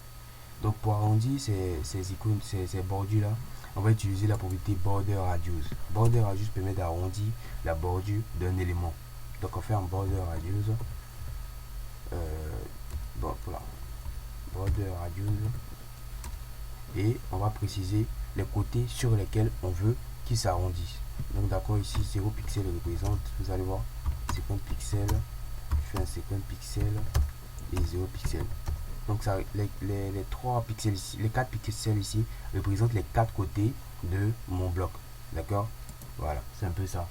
Donc pour arrondir ces icônes, ces bordures là, on va utiliser la propriété border radius. Border radius permet d'arrondir la bordure d'un élément. Donc on fait un border radius, bon voilà, border radius, et on va préciser les côtés sur lesquels on veut qu'ils s'arrondissent. Donc d'accord, ici 0 pixels représente, vous allez voir, 50 pixels, je fais un 50 pixels et 0 pixels. Donc ça, les 3 pixels ici, les 4 pixels ici représentent les 4 côtés de mon bloc, d'accord. Voilà, c'est un peu ça.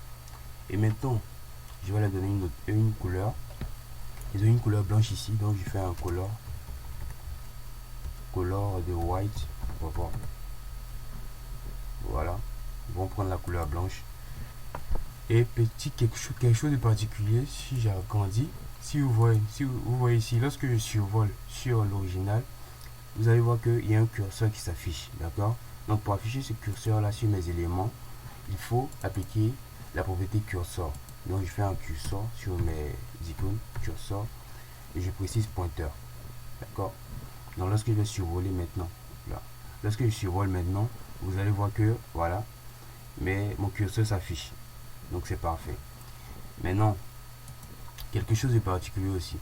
Et maintenant je vais leur donner une couleur. Ils ont une couleur blanche ici, donc je fais un color de white, voilà. Ils vont prendre la couleur blanche. Et petit quelque chose de particulier, si j'agrandis, si vous voyez ici, lorsque je survole sur l'original, vous allez voir qu'il y a un curseur qui s'affiche, d'accord. Donc pour afficher ce curseur là sur mes éléments, il faut appliquer la propriété curseur. Donc je fais un curseur sur mes icônes, curseur, et je précise pointeur, d'accord. Donc lorsque je vais survoler maintenant, là, lorsque je survole maintenant, vous allez voir que voilà, mais mon curseur s'affiche, donc c'est parfait. Maintenant quelque chose de particulier aussi,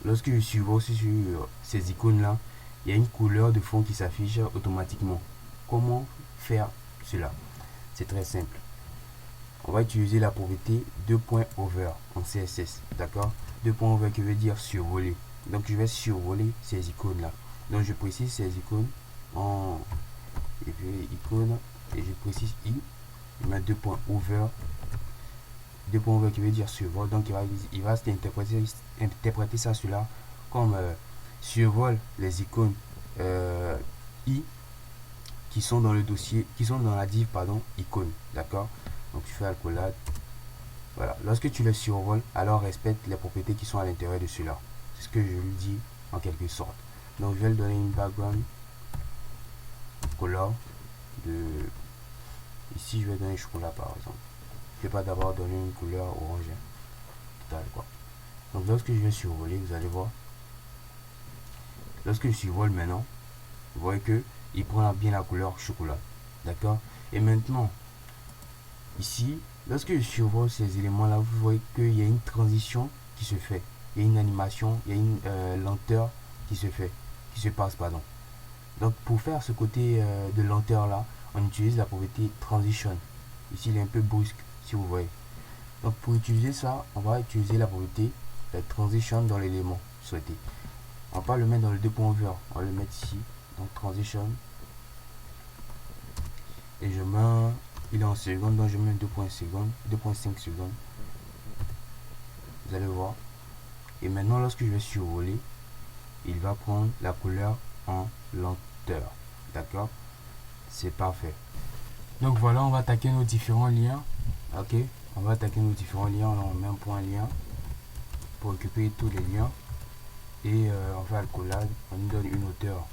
lorsque je survole sur ces icônes là, il y a une couleur de fond qui s'affiche automatiquement. Comment faire cela? C'est très simple. On va utiliser la propriété 2.over en CSS, d'accord. 2.over qui veut dire survoler. Donc je vais survoler ces icônes là. Donc je précise ces icônes en icône et je précise i. Je mets 2.over. 2.over qui veut dire survol. Donc il va interpréter ça cela comme survole les icônes i qui sont dans le dossier, qui sont dans la div pardon icône, d'accord. Donc je fais accolade, Voilà, lorsque tu le survoles, alors respecte les propriétés qui sont à l'intérieur de celui-là. C'est ce que je lui dis en quelque sorte. Donc je vais lui donner une background color de... Ici je vais donner chocolat par exemple. Je ne vais pas d'abord donner une couleur orange. Total quoi. Donc lorsque je vais survoler, vous allez voir. Lorsque je survole maintenant, vous voyez que il prend bien la couleur chocolat. D'accord. Et maintenant, ici, lorsque je survole ces éléments-là, vous voyez qu'il y a une transition qui se fait. Il y a une animation, il y a une lenteur qui se fait, qui se passe, pardon. Donc pour faire ce côté de lenteur là, on utilise la propriété transition. Ici il est un peu brusque, si vous voyez. Donc pour utiliser ça, on va utiliser la propriété transition dans l'élément souhaité. On va pas le mettre dans le 2.over, on va le mettre ici. Donc transition. Et je mets, il est en seconde, donc je mets 2.5 secondes. Vous allez voir. Et maintenant lorsque je vais survoler, il va prendre la couleur en lenteur. D'accord. C'est parfait. Donc voilà, on va attaquer nos différents liens. Ok. On va attaquer nos différents liens. On met un point lien pour récupérer tous les liens. Et on fait le collage. On nous donne une hauteur,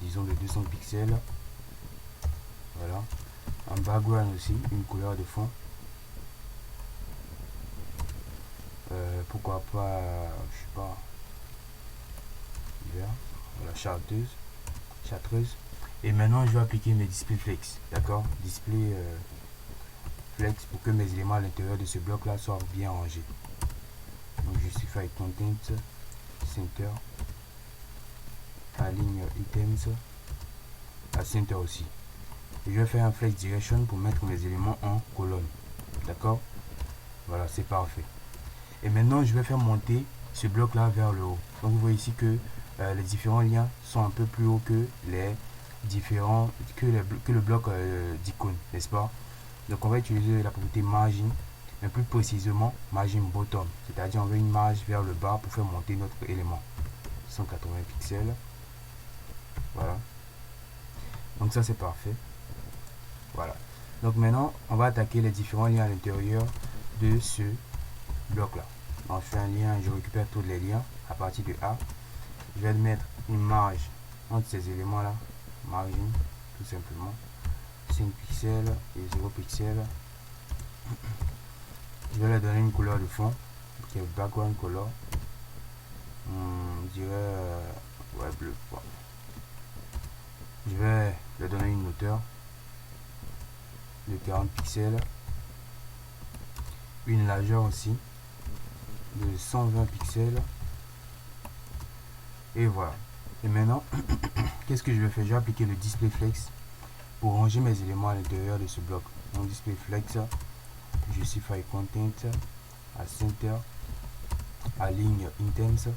disons de 200 pixels. Voilà. Un background aussi, une couleur de fond. Pourquoi pas, je sais pas, vert. Voilà, chartreuse. Et maintenant, je vais appliquer mes display flex. D'accord. Display flex pour que mes éléments à l'intérieur de ce bloc là soient bien rangés. Donc justify content, center, aligne items, à center aussi. Et je vais faire un flex direction pour mettre mes éléments en colonne. D'accord. Voilà, c'est parfait. Et maintenant, je vais faire monter ce bloc là vers le haut. Donc vous voyez ici que les différents liens sont un peu plus haut que les différents que le bloc d'icône, n'est-ce pas? Donc on va utiliser la propriété margin, mais plus précisément margin bottom, c'est-à-dire on veut une marge vers le bas pour faire monter notre élément. 180 pixels. Voilà. Donc ça c'est parfait. Voilà. Donc maintenant on va attaquer les différents liens à l'intérieur de ce bloc là. Donc je fais un lien, je récupère tous les liens à partir de A. Je vais mettre une marge entre ces éléments là, margin tout simplement, 5 pixels et 0 pixels. Je vais leur donner une couleur de fond qui est background color, je dirais ouais, bleu quoi. Je vais leur donner une hauteur de 40 pixels, une largeur aussi de 120 pixels. Et voilà. Et maintenant, qu'est-ce que je vais faire? Je vais appliquer le display flex pour ranger mes éléments à l'intérieur de ce bloc. Donc display flex, justify content, à center, aligne items,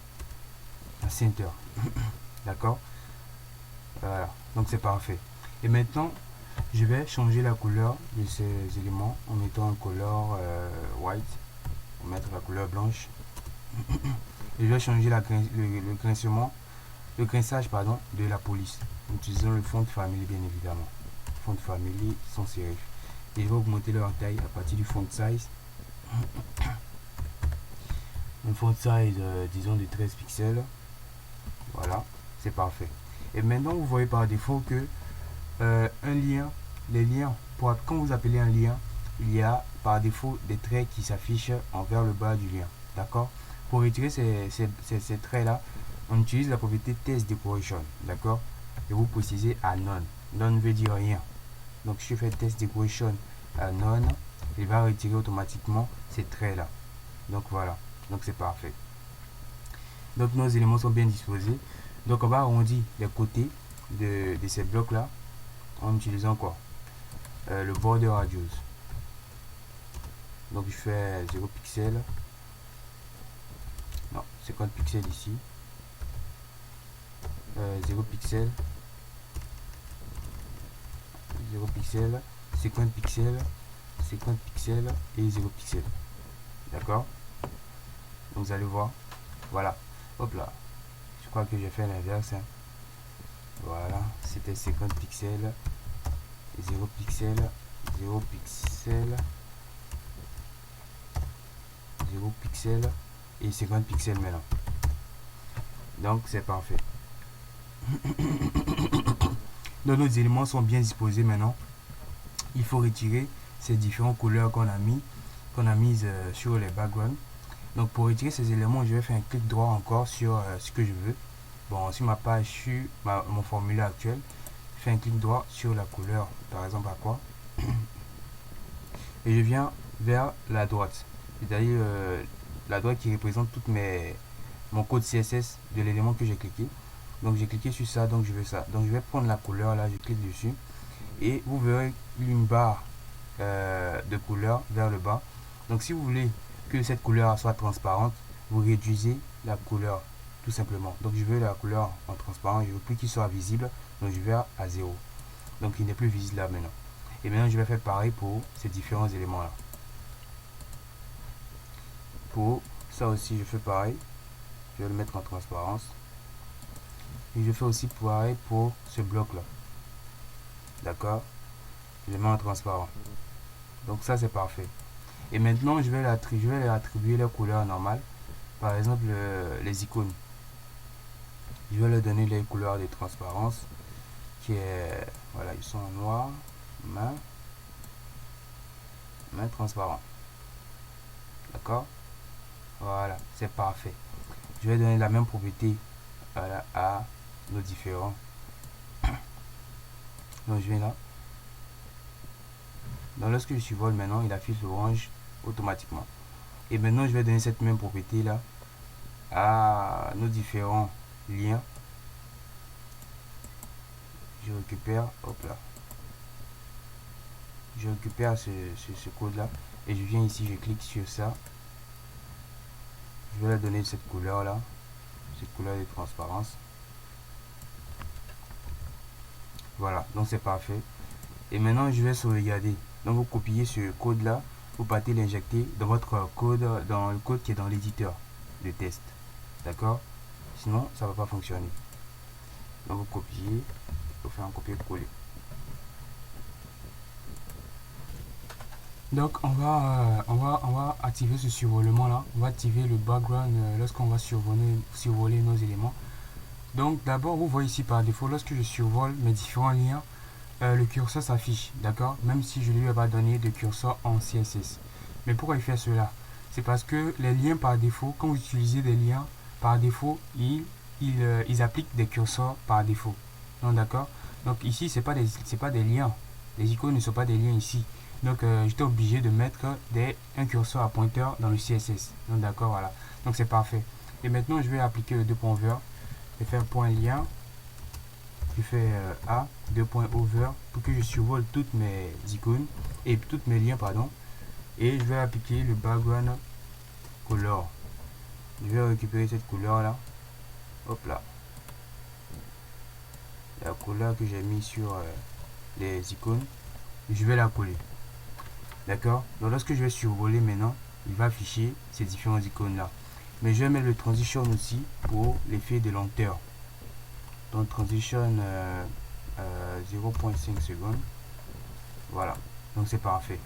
à center. D'accord. Voilà. Donc c'est parfait. Et maintenant, je vais changer la couleur de ces éléments en mettant un couleur white, pour mettre la couleur blanche. Et je vais changer le grincement, le grinçage pardon, de la police en utilisant le font family bien évidemment. Font family sans serif. Et je vais augmenter leur taille à partir du font size. Un font size disons de 13 pixels. Voilà, c'est parfait. Et maintenant vous voyez par défaut que un lien, les liens, quand vous appelez un lien, il y a par défaut des traits qui s'affichent envers le bas du lien. D'accord. Pour retirer ces traits là, on utilise la propriété test decoration. D'accord. Et vous précisez à none. None veut dire rien. Donc si je fais test decoration à none, il va retirer automatiquement ces traits là. Donc voilà. Donc c'est parfait. Donc nos éléments sont bien disposés. Donc on va arrondir les côtés de ces blocs là en utilisant quoi, le border radius. Donc je fais 0 pixels, non 50 pixels ici, 0 pixels, 0 pixels, 50 pixels, 50 pixels et 0 pixels. D'accord. Donc vous allez voir, voilà, hop là, je crois que j'ai fait l'inverse, hein. Voilà, c'était 50 pixels, 0 pixels, 0 pixels, 0 pixels et 50 pixels maintenant. Donc c'est parfait. Donc nos éléments sont bien disposés maintenant. Il faut retirer ces différentes couleurs qu'on a mises sur les backgrounds. Donc pour retirer ces éléments, je vais faire un clic droit encore sur ce que je veux. Bon, sur ma page, sur mon formulaire actuel, je fais un clic droit sur la couleur, par exemple à quoi, et je viens vers la droite, c'est-à-dire la droite qui représente mon code CSS de l'élément que j'ai cliqué. Donc j'ai cliqué sur ça, donc je veux ça. Donc je vais prendre la couleur là, je clique dessus et vous verrez une barre de couleur vers le bas. Donc si vous voulez que cette couleur soit transparente, vous réduisez la couleur tout simplement. Donc je veux la couleur en transparent, je veux plus qu'il soit visible, donc je vais à 0. Donc il n'est plus visible là maintenant. Et maintenant je vais faire pareil pour ces différents éléments là. Pour ça aussi je fais pareil, je vais le mettre en transparence. Et je fais aussi pareil pour ce bloc là. D'accord, je le mets en transparent. Donc ça c'est parfait. Et maintenant je vais leur attribuer leur couleur normale. Par exemple les icônes. Je vais leur donner les couleurs de transparence qui est, voilà, ils sont en noir, main transparent. D'accord, voilà, c'est parfait. Je vais donner la même propriété, voilà, à nos différents. Donc je viens là. Donc lorsque je survole maintenant, il affiche l'orange automatiquement. Et maintenant je vais donner cette même propriété là à nos différents liens. Je récupère, hop là, je récupère ce code là et je viens ici, je clique sur ça, je vais leur donner cette couleur là, cette couleur de transparence. Voilà, donc c'est parfait. Et maintenant je vais sauvegarder. Donc vous copiez ce code là, vous partez l'injecter dans votre code, dans le code qui est dans l'éditeur de test. D'accord, sinon ça va pas fonctionner. Donc vous copiez, vous faire un copier-coller. Donc on va activer ce survolement là. On va activer le background lorsqu'on va survoler nos éléments. Donc d'abord vous voyez ici par défaut, lorsque je survole mes différents liens, le curseur s'affiche, d'accord, même si je ne lui ai pas donné de curseur en CSS. Mais pourquoi il fait cela? C'est parce que les liens par défaut, quand vous utilisez des liens par défaut, ils appliquent des curseurs par défaut. Donc d'accord. Donc ici c'est pas des liens. Les icônes ne sont pas des liens ici. Donc j'étais obligé de mettre un curseur à pointeur dans le CSS. Donc d'accord, voilà. Donc c'est parfait. Et maintenant je vais appliquer le deux points over. Je vais faire point lien. Je fais A, deux points over pour que je survole toutes mes icônes et toutes mes liens, pardon. Et je vais appliquer le background color. Je vais récupérer cette couleur là. Hop là. La couleur que j'ai mis sur les icônes. Je vais la coller. D'accord. Donc lorsque je vais survoler maintenant, il va afficher ces différentes icônes là. Mais je vais mettre le transition aussi pour l'effet de lenteur. Donc transition 0.5 secondes. Voilà. Donc c'est parfait.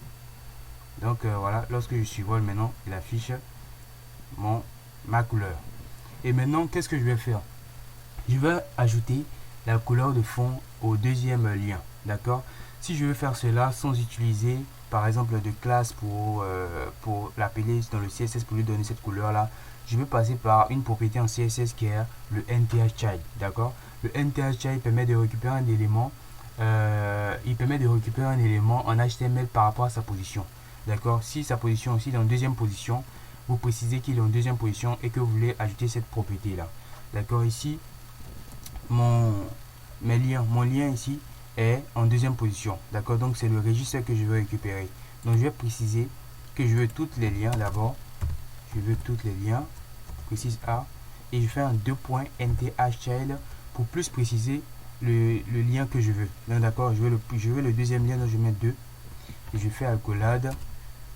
Donc voilà, lorsque je survole maintenant, il affiche ma couleur. Et maintenant, qu'est-ce que je vais faire? Je vais ajouter la couleur de fond au deuxième lien. D'accord. Si je veux faire cela sans utiliser par exemple de classe pour l'appeler dans le CSS pour lui donner cette couleur là, je vais passer par une propriété en CSS qui est le nth child. D'accord. Le nth child permet de récupérer un élément en HTML par rapport à sa position. D'accord. Si sa position aussi est en deuxième position, vous précisez qu'il est en deuxième position et que vous voulez ajouter cette propriété là. D'accord. Ici mon lien ici est en deuxième position. D'accord. Donc c'est le registre que je veux récupérer. Donc je vais préciser que je veux tous les liens d'abord. Je veux tous les liens. Précise A. Et je fais un 2.nthchild pour plus préciser le lien que je veux. Donc d'accord. Je veux le deuxième lien, donc je mets 2. Et je fais accolade.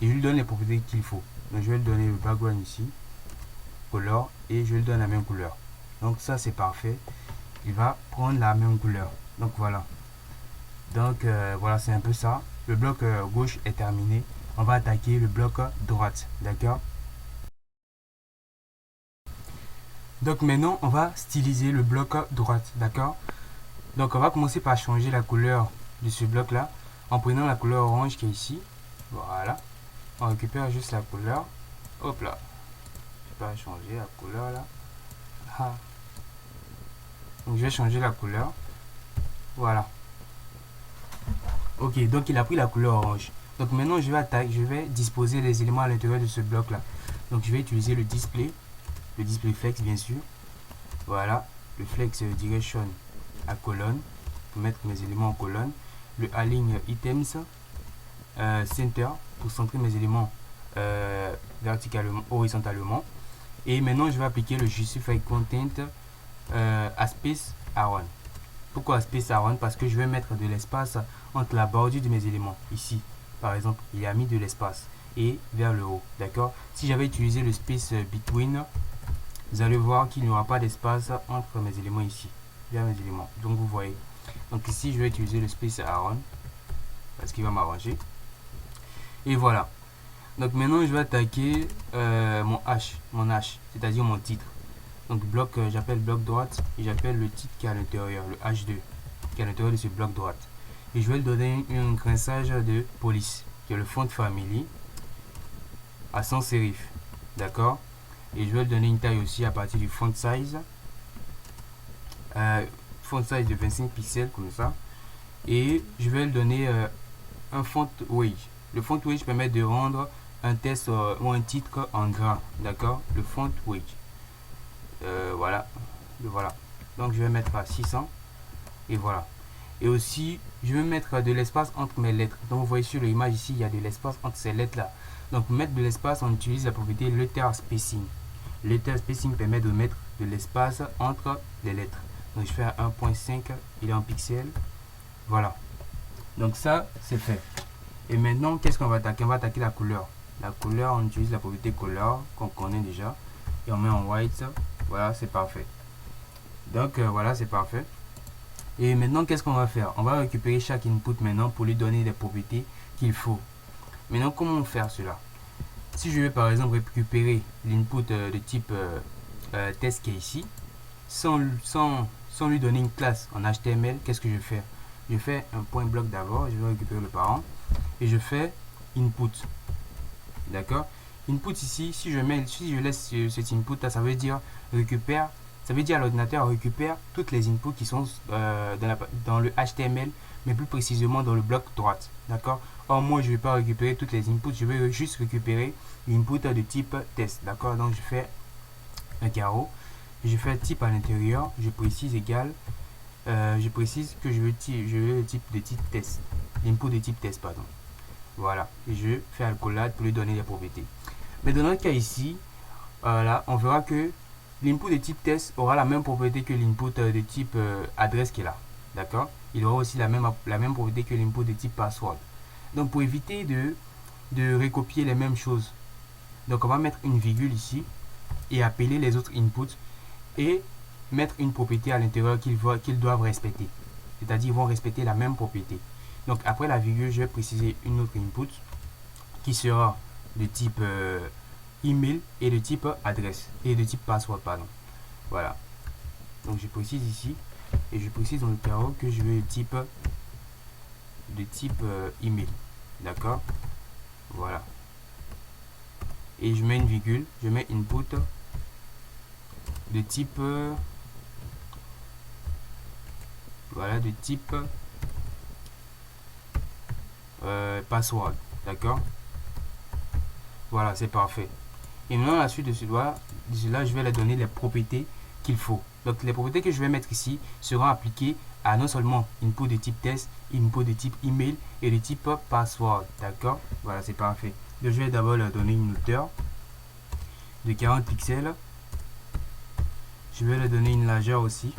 Et je lui donne les propriétés qu'il faut. Donc je vais lui donner le background ici. Color. Et je lui donne la même couleur. Donc ça c'est parfait. Il va prendre la même couleur. Donc voilà. Donc voilà, c'est un peu ça. Le bloc gauche est terminé. On va attaquer le bloc droite. D'accord. Donc maintenant, on va styliser le bloc droite, d'accord? Donc on va commencer par changer la couleur de ce bloc là en prenant la couleur orange qui est ici. Voilà. On récupère juste la couleur. Hop là. Je vais changer la couleur là. Ah. Donc je vais changer la couleur. Voilà. Ok, donc il a pris la couleur orange. Donc maintenant je vais disposer les éléments à l'intérieur de ce bloc là. Donc je vais utiliser le display flex bien sûr. Voilà, le flex direction à colonne pour mettre mes éléments en colonne. Le align items center pour centrer mes éléments verticalement, horizontalement. Et maintenant je vais appliquer le justify content à space around. Pourquoi space around? Parce que je vais mettre de l'espace entre la bordure de mes éléments. Ici, par exemple, il a mis de l'espace et vers le haut. D'accord? Si j'avais utilisé le space between, vous allez voir qu'il n'y aura pas d'espace entre mes éléments ici, vers mes éléments. Donc vous voyez. Donc ici, je vais utiliser le space around parce qu'il va m'arranger. Et voilà. Donc maintenant, je vais attaquer mon H, c'est-à-dire mon titre. Donc bloc, j'appelle bloc droite et j'appelle le titre qui est à l'intérieur, le H2, qui est à l'intérieur de ce bloc droite. Et je vais lui donner un grinçage de police, qui est le font family, à 100 serif. D'accord? Et je vais lui donner une taille aussi à partir du font size. Font size de 25 pixels, comme ça. Et je vais lui donner un font weight. Le font weight permet de rendre un texte ou un titre en gras. D'accord? Le font weight. Voilà. Donc je vais mettre à 600 et voilà. Et aussi je vais mettre de l'espace entre mes lettres. Donc vous voyez sur l'image ici, il y a de l'espace entre ces lettres là. Donc pour mettre de l'espace, on utilise la propriété letter spacing. Letter spacing permet de mettre de l'espace entre les lettres. Donc je fais à 1.5, il est en pixels. Voilà. Donc ça c'est fait. Et maintenant qu'est-ce qu'on va attaquer? On va attaquer la couleur. La couleur, on utilise la propriété color qu'on connaît déjà et on met en white. Voilà, c'est parfait. Donc voilà, c'est parfait. Et maintenant, qu'est-ce qu'on va faire? On va récupérer chaque input maintenant pour lui donner les propriétés qu'il faut. Maintenant, comment faire cela? Si je vais par exemple récupérer l'input de type test qui est ici, sans lui donner une classe en HTML, qu'est-ce que je fais? Je fais un point bloc d'abord, je vais récupérer le parent et je fais input. D'accord? Input ici, si je laisse cet input là, ça veut dire récupère, ça veut dire l'ordinateur récupère toutes les inputs qui sont dans le HTML, mais plus précisément dans le bloc droite. D'accord? Or moi je ne vais pas récupérer toutes les inputs, je vais juste récupérer l'input de type test. D'accord? Donc je fais un carreau, je fais type à l'intérieur, je précise égal, je précise que je veux le type de type test, l'input de type test, pardon. Voilà, et je fais accolade pour lui donner les propriétés. Mais dans notre cas ici, là, on verra que l'input de type test aura la même propriété que l'input de type adresse qui est là. D'accord? Il aura aussi la même propriété que l'input de type password. Donc pour éviter de recopier les mêmes choses, donc on va mettre une virgule ici et appeler les autres inputs et mettre une propriété à l'intérieur qu'ils doivent respecter. C'est-à-dire ils vont respecter la même propriété. Donc après la virgule, je vais préciser une autre input qui sera de type email et de type adresse et de type password, pardon. Voilà. Donc je précise ici et je précise dans le carreau que je veux de type email. D'accord? Voilà. Et je mets une virgule, je mets input de type voilà, de type password. D'accord? Voilà, c'est parfait. Et maintenant, à la suite de cela, je vais leur donner les propriétés qu'il faut. Donc, les propriétés que je vais mettre ici seront appliquées à non seulement input de type test, input de type email et de type password. D'accord? Voilà, c'est parfait. Donc, je vais d'abord leur donner une hauteur de 40 pixels. Je vais leur donner une largeur aussi.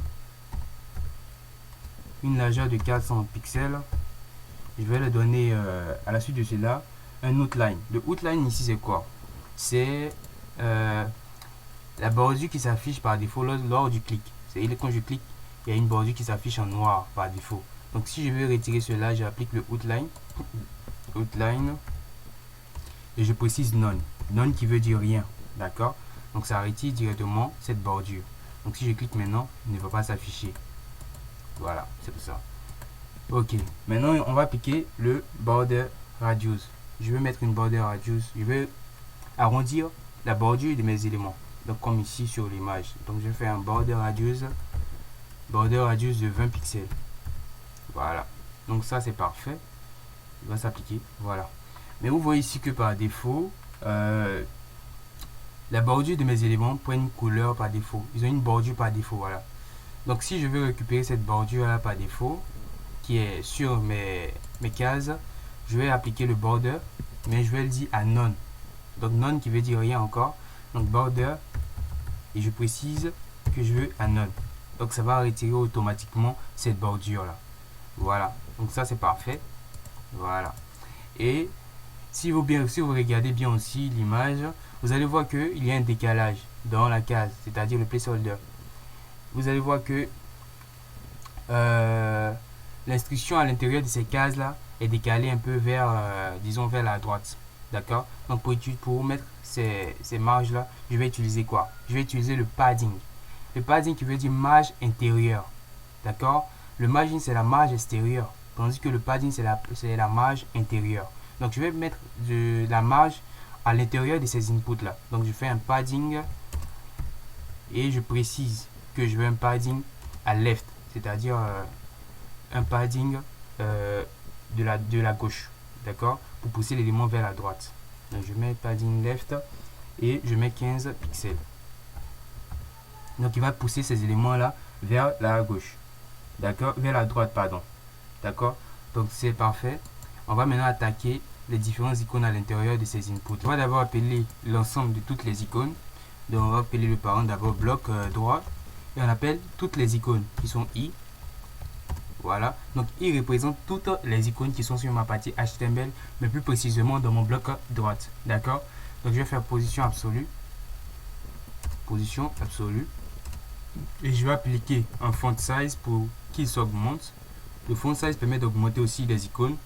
Une largeur de 400 pixels. Je vais leur donner à la suite de cela un outline. Le outline ici c'est quoi? C'est la bordure qui s'affiche par défaut lors du clic. C'est-à-dire quand je clique, il y a une bordure qui s'affiche en noir par défaut. Donc si je veux retirer cela, j'applique le outline. Outline. Et je précise none. None qui veut dire rien. D'accord? Donc ça retire directement cette bordure. Donc si je clique maintenant, il ne va pas s'afficher. Voilà, c'est pour ça. Ok, maintenant on va appliquer le border radius. Je vais mettre une border radius. Je vais arrondir la bordure de mes éléments. Donc comme ici sur l'image. Donc je vais faire un border radius de 20 pixels. Voilà. Donc ça c'est parfait. Il va s'appliquer. Voilà. Mais vous voyez ici que par défaut, la bordure de mes éléments prend une couleur par défaut. Ils ont une bordure par défaut. Voilà. Donc si je veux récupérer cette bordure là par défaut, qui est sur mes cases, je vais appliquer le border, mais je vais le dire à none. Donc none qui veut dire rien encore. Donc border, et je précise que je veux à none. Donc ça va retirer automatiquement cette bordure là. Voilà. Donc ça c'est parfait. Voilà. Et si vous regardez bien aussi l'image, vous allez voir qu'il y a un décalage dans la case, c'est-à-dire le placeholder. Vous allez voir que l'instruction à l'intérieur de ces cases là est décalée un peu vers, disons, vers la droite. D'accord. Donc pour mettre ces marges là, je vais utiliser quoi? Je vais utiliser le padding. Le padding qui veut dire marge intérieure. D'accord. Le margin c'est la marge extérieure, tandis que le padding c'est la marge intérieure. Donc je vais mettre de la marge à l'intérieur de ces inputs là. Donc je fais un padding et je précise que je veux un padding à left, c'est-à-dire un padding de la gauche, d'accord, pour pousser l'élément vers la droite. Donc je mets padding left et je mets 15 pixels. Donc il va pousser ces éléments là vers la gauche, d'accord, vers la droite, pardon, d'accord. Donc c'est parfait. On va maintenant attaquer les différentes icônes à l'intérieur de ces inputs. On va d'abord appeler l'ensemble de toutes les icônes. Donc on va appeler le parent d'abord bloc droit et on appelle toutes les icônes qui sont i. Voilà, donc i représente toutes les icônes qui sont sur ma partie HTML, mais plus précisément dans mon bloc droite. D'accord. Donc je vais faire position absolue, et je vais appliquer un font size pour qu'il s'augmente. Le font size permet d'augmenter aussi les icônes,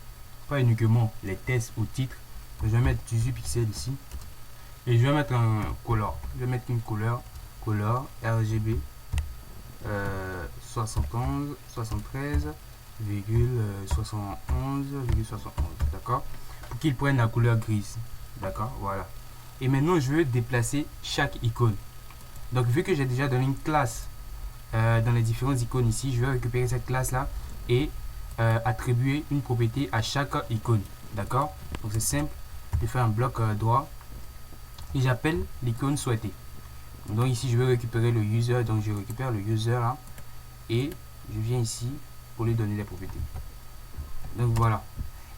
pas uniquement les textes ou titres. Je vais mettre 18 pixels ici et je vais mettre un color. Je vais mettre une couleur RGB 71 73,71,71, d'accord, pour qu'il prenne la couleur grise. D'accord, voilà. Et maintenant je veux déplacer chaque icône. Donc vu que j'ai déjà donné une classe dans les différentes icônes ici, je vais récupérer cette classe là et attribuer une propriété à chaque icône. D'accord. Donc c'est simple, je fais un bloc droit et j'appelle l'icône souhaitée. Donc ici je vais récupérer le user, donc je récupère le user là et je viens ici pour lui donner les propriétés. Donc voilà.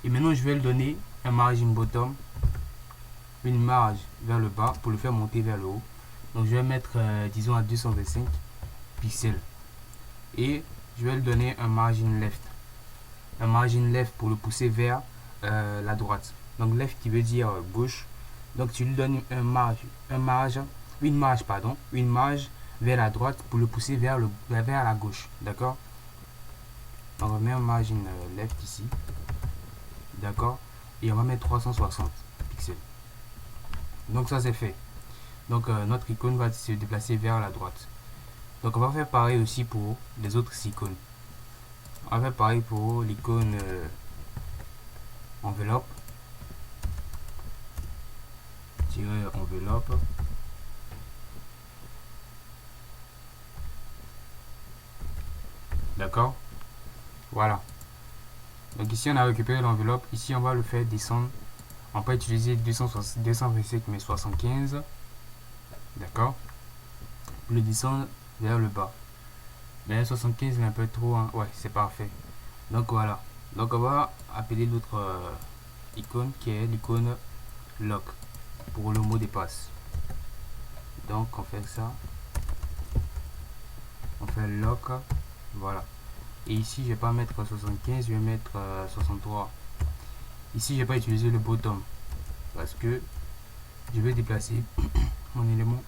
Et maintenant je vais lui donner un margin bottom, une marge vers le bas pour le faire monter vers le haut. Donc je vais mettre disons à 225 pixels et je vais lui donner un margin left. Un margin left pour le pousser vers la droite. Donc left qui veut dire gauche. Donc tu lui donnes une marge vers la droite pour le pousser vers la gauche. D'accord. On va mettre un margin left ici. D'accord. Et on va mettre 360 pixels. Donc ça c'est fait. Donc notre icône va se déplacer vers la droite. Donc on va faire pareil aussi pour les autres icônes. On va faire pareil pour l'icône enveloppe. Tirer enveloppe. D'accord. Voilà. Donc ici on a récupéré l'enveloppe. Ici on va le faire descendre. On peut utiliser 225 mais 75. D'accord. Pour le descendre vers le bas. Mais 75 est un peu trop. Hein. Ouais, c'est parfait. Donc voilà. Donc on va appeler l'autre icône qui est l'icône lock pour le mot de passe. Donc on fait ça. On fait lock. Voilà. Et ici je vais pas mettre 75, je vais mettre 63. Ici je vais pas utiliser le bottom parce que je vais déplacer mon élément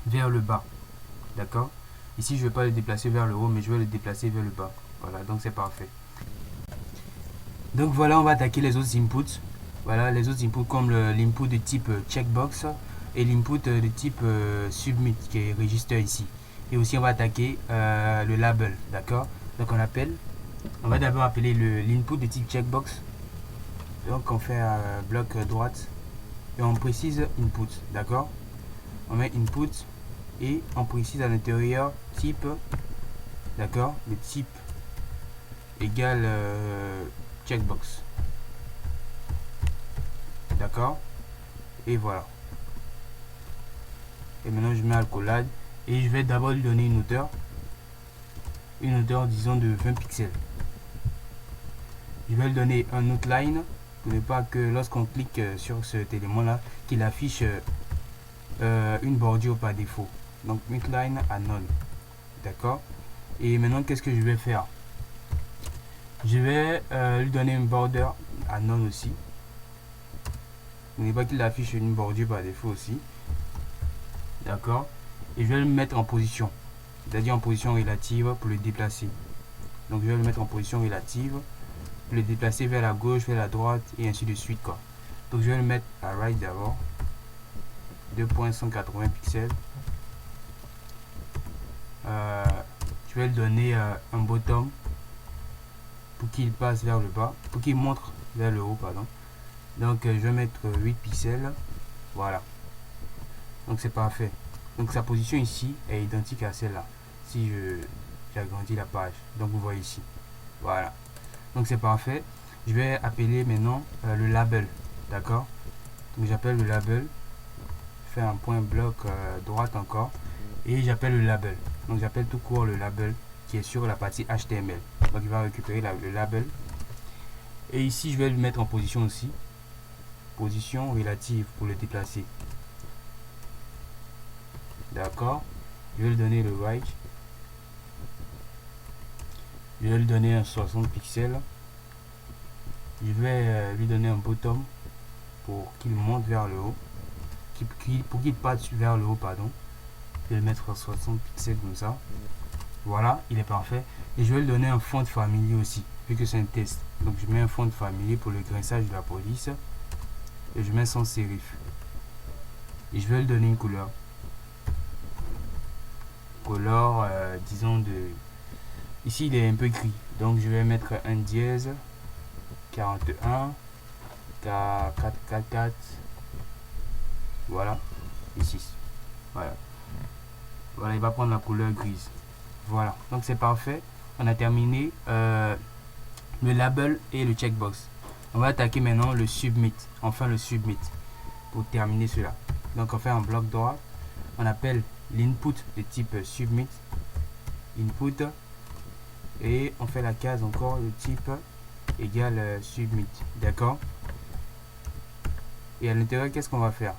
vers le bas. D'accord. Ici je vais pas le déplacer vers le haut mais je vais le déplacer vers le bas. Voilà, donc c'est parfait. Donc voilà, on va attaquer les autres inputs. Voilà, les autres inputs comme l'input de type checkbox et l'input de type submit qui est register ici. Et aussi on va attaquer le label, d'accord. Donc on va d'abord appeler l'input de type checkbox. Donc on fait un bloc droite et on précise input, d'accord. On met input et on précise à l'intérieur type, d'accord, le type égale checkbox, d'accord. Et voilà. Et maintenant je mets accolade et je vais d'abord lui donner une hauteur disons de 20 pixels. Je vais lui donner un outline pour ne pas que lorsqu'on clique sur cet élément là qu'il affiche une bordure par défaut. Donc outline à none, d'accord. Et maintenant qu'est-ce que je vais faire? Je vais lui donner une border à none aussi. N'oubliez pas qu'il affiche une bordure par défaut aussi, d'accord. Et je vais le mettre en position, c'est-à-dire en position relative pour le déplacer. Donc je vais le mettre en position relative pour le déplacer vers la gauche, vers la droite et ainsi de suite quoi. Donc je vais le mettre à right d'abord, 2.180 pixels. Je vais lui donner un bottom pour qu'il passe vers le bas, pour qu'il montre vers le haut, pardon. Donc je vais mettre 8 pixels, voilà. Donc c'est parfait. Donc sa position ici est identique à celle-là. Si j'agrandis la page, donc vous voyez ici, voilà. Donc c'est parfait. Je vais appeler maintenant le label, d'accord. Donc j'appelle le label, je fais un point bloc droite encore et j'appelle le label. Donc j'appelle tout court le label qui est sur la partie HTML. Donc il va récupérer le label et ici je vais le mettre en position aussi, position relative pour le déplacer, d'accord. Je vais lui donner le right, je vais lui donner un 60 pixels. Je vais lui donner un bottom pour qu'il monte vers le haut, pour qu'il passe vers le haut, pardon. Je vais le mettre à 60 pixels comme ça, voilà, il est parfait. Et je vais lui donner un font familier aussi, vu que c'est un test. Donc je mets un font familier pour le graissage de la police et je mets sans sérif et je vais lui donner une couleur disons de, ici il est un peu gris, donc je vais mettre un dièse 41 K444, voilà, ici, voilà, il va prendre la couleur grise, voilà. Donc c'est parfait, on a terminé le label et le checkbox. On va attaquer maintenant le submit, enfin le submit pour terminer cela. Donc on fait un bloc droit, on appelle l'input de type submit input et on fait la case encore de type égale submit, d'accord. Et à l'intérieur qu'est-ce qu'on va faire?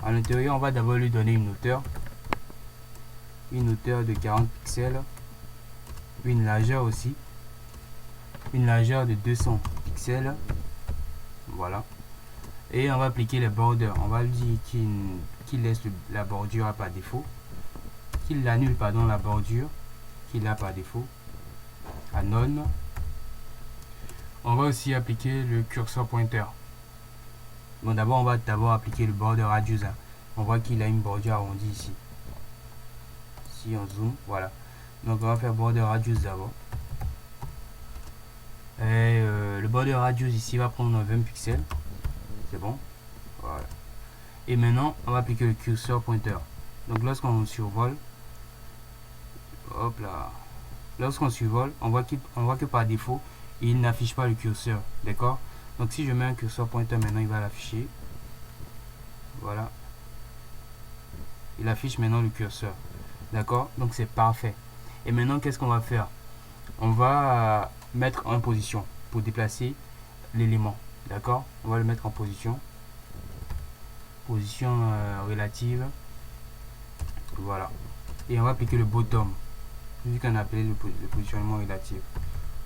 À l'intérieur on va d'abord lui donner une hauteur de 40 pixels, une largeur aussi, une largeur de 200 pixels, voilà. Et on va appliquer les borders, on va lui dire qu'il laisse la bordure par défaut, qu'il annule pardon la bordure qu'il a par défaut à none. On va aussi appliquer le curseur pointeur. Bon, d'abord on va appliquer le border radius, hein. On voit qu'il a une bordure arrondie ici. Si on zoome, voilà. Donc on va faire border radius d'abord. Et le border radius ici va prendre 20 pixels. C'est bon, voilà. Et maintenant on va appliquer le curseur pointeur. Donc lorsqu'on survole, hop là, lorsqu'on survole, on voit que par défaut il n'affiche pas le curseur, d'accord. Donc si je mets un curseur pointeur maintenant, il va l'afficher, voilà, il affiche maintenant le curseur, d'accord. Donc c'est parfait. Et maintenant qu'est-ce qu'on va faire? On va mettre en position pour déplacer l'élément, d'accord. On va le mettre en position relative, voilà. Et on va appliquer le bottom, vu qu'on a appelé le positionnement relatif.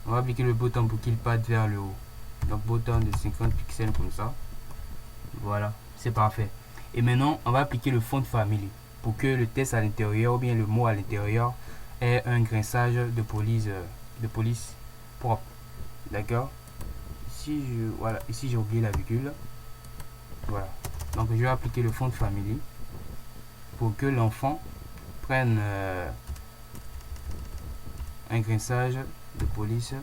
On va appliquer le bottom pour qu'il parte vers le haut, donc bottom de 50 pixels comme ça, voilà, c'est parfait. Et maintenant on va appliquer le font family pour que le texte à l'intérieur ou bien le mot à l'intérieur ait un graissage de police propre, d'accord. Ici j'ai oublié la virgule, Voilà. Donc je vais appliquer le font family pour que l'enfant prenne un graissage de police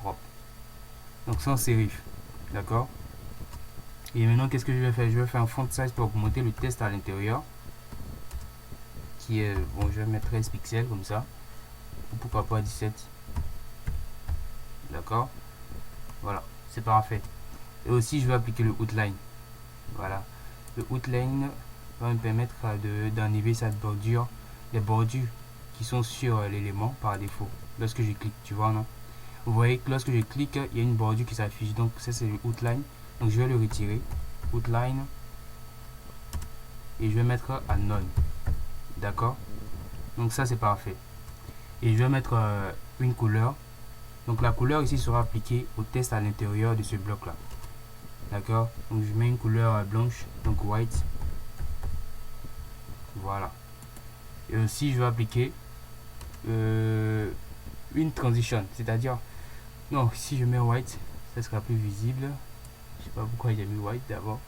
propre. Donc sans sérif. D'accord. Et maintenant, qu'est-ce que je vais faire? Je vais faire un font size pour augmenter le test à l'intérieur. Qui est, bon, je vais mettre 13 pixels comme ça. Ou pourquoi pas 17. D'accord. Voilà, c'est parfait. Et aussi, je vais appliquer le outline. Voilà. Le outline va me permettre d'enlever cette bordure, les bordures qui sont sur l'élément par défaut. Lorsque je clique, tu vois, non? Vous voyez que lorsque je clique, il y a une bordure qui s'affiche. Donc, ça, c'est le outline. Donc, je vais le retirer. Outline. Et je vais mettre à none. D'accord. Donc, ça, c'est parfait. Et je vais mettre une couleur. Donc, la couleur ici sera appliquée au test à l'intérieur de ce bloc-là. D'accord. Donc, je mets une couleur blanche. Donc, white. Voilà. Et aussi, je vais appliquer une transition. C'est-à-dire, non, si je mets white, ça sera plus visible. Je sais pas pourquoi j'ai mis white d'abord.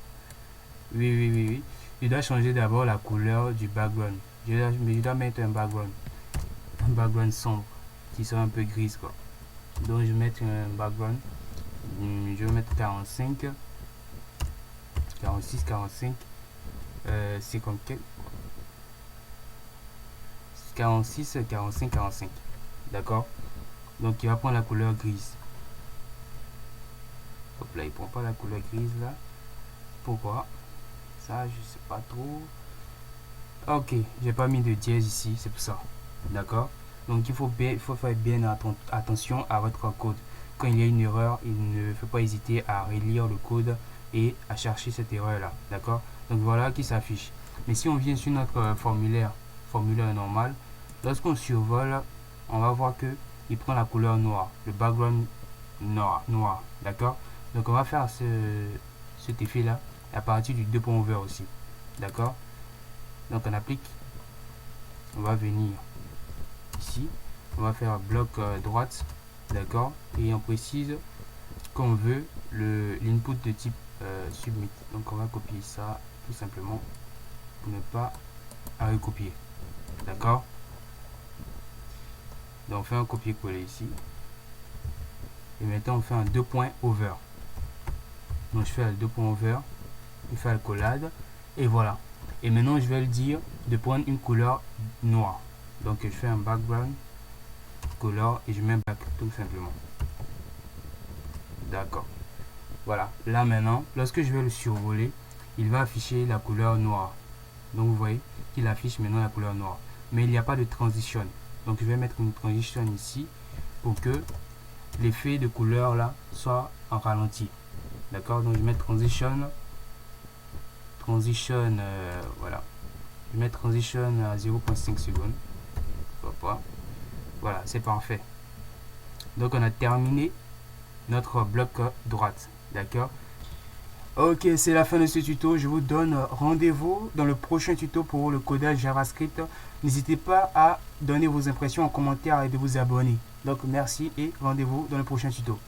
Oui. Je dois changer d'abord la couleur du background. Je dois mettre un background sombre qui sera un peu grise, quoi. Donc, je vais mettre un background. Je vais mettre 45, 46, 45, 54, 46, 45, 45. D'accord. Donc, il va prendre la couleur grise. Hop là, il prend pas la couleur grise là. Pourquoi? Ça, je sais pas trop. Ok, j'ai pas mis de dièse ici, c'est pour ça. D'accord. Donc, il faut faire bien attention à votre code. Quand il y a une erreur, il ne faut pas hésiter à relire le code et à chercher cette erreur là. D'accord. Donc, voilà qui s'affiche. Mais si on vient sur notre formulaire normal, lorsqu'on survole, on va voir que il prend la couleur noire, le background noir. D'accord. Donc, on va faire cet effet là à partir du 2 points ouverts aussi. D'accord. Donc, on applique. On va venir ici. On va faire bloc droite. D'accord. Et on précise qu'on veut l'input de type submit. Donc, on va copier ça tout simplement pour ne pas à recopier. D'accord. Donc, on fait un copier-coller ici. Et maintenant, on fait un 2 points over. Donc, je fais le 2 points over. Je fais la collade. Et voilà. Et maintenant, je vais le dire de prendre une couleur noire. Donc, je fais un background color et je mets back tout simplement. D'accord. Voilà. Là, maintenant, lorsque je vais le survoler, il va afficher la couleur noire. Donc, vous voyez qu'il affiche maintenant la couleur noire. Mais il n'y a pas de transition. Donc, je vais mettre une transition ici pour que l'effet de couleur là soit en ralenti. D'accord. Donc, je mets transition. Voilà. Je mets transition à 0.5 secondes. Voilà, c'est parfait. Donc, on a terminé notre bloc droite. D'accord. Ok, c'est la fin de ce tuto. Je vous donne rendez-vous dans le prochain tuto pour le codage JavaScript. N'hésitez pas à donner vos impressions en commentaire et de vous abonner. Donc, merci et rendez-vous dans le prochain tuto.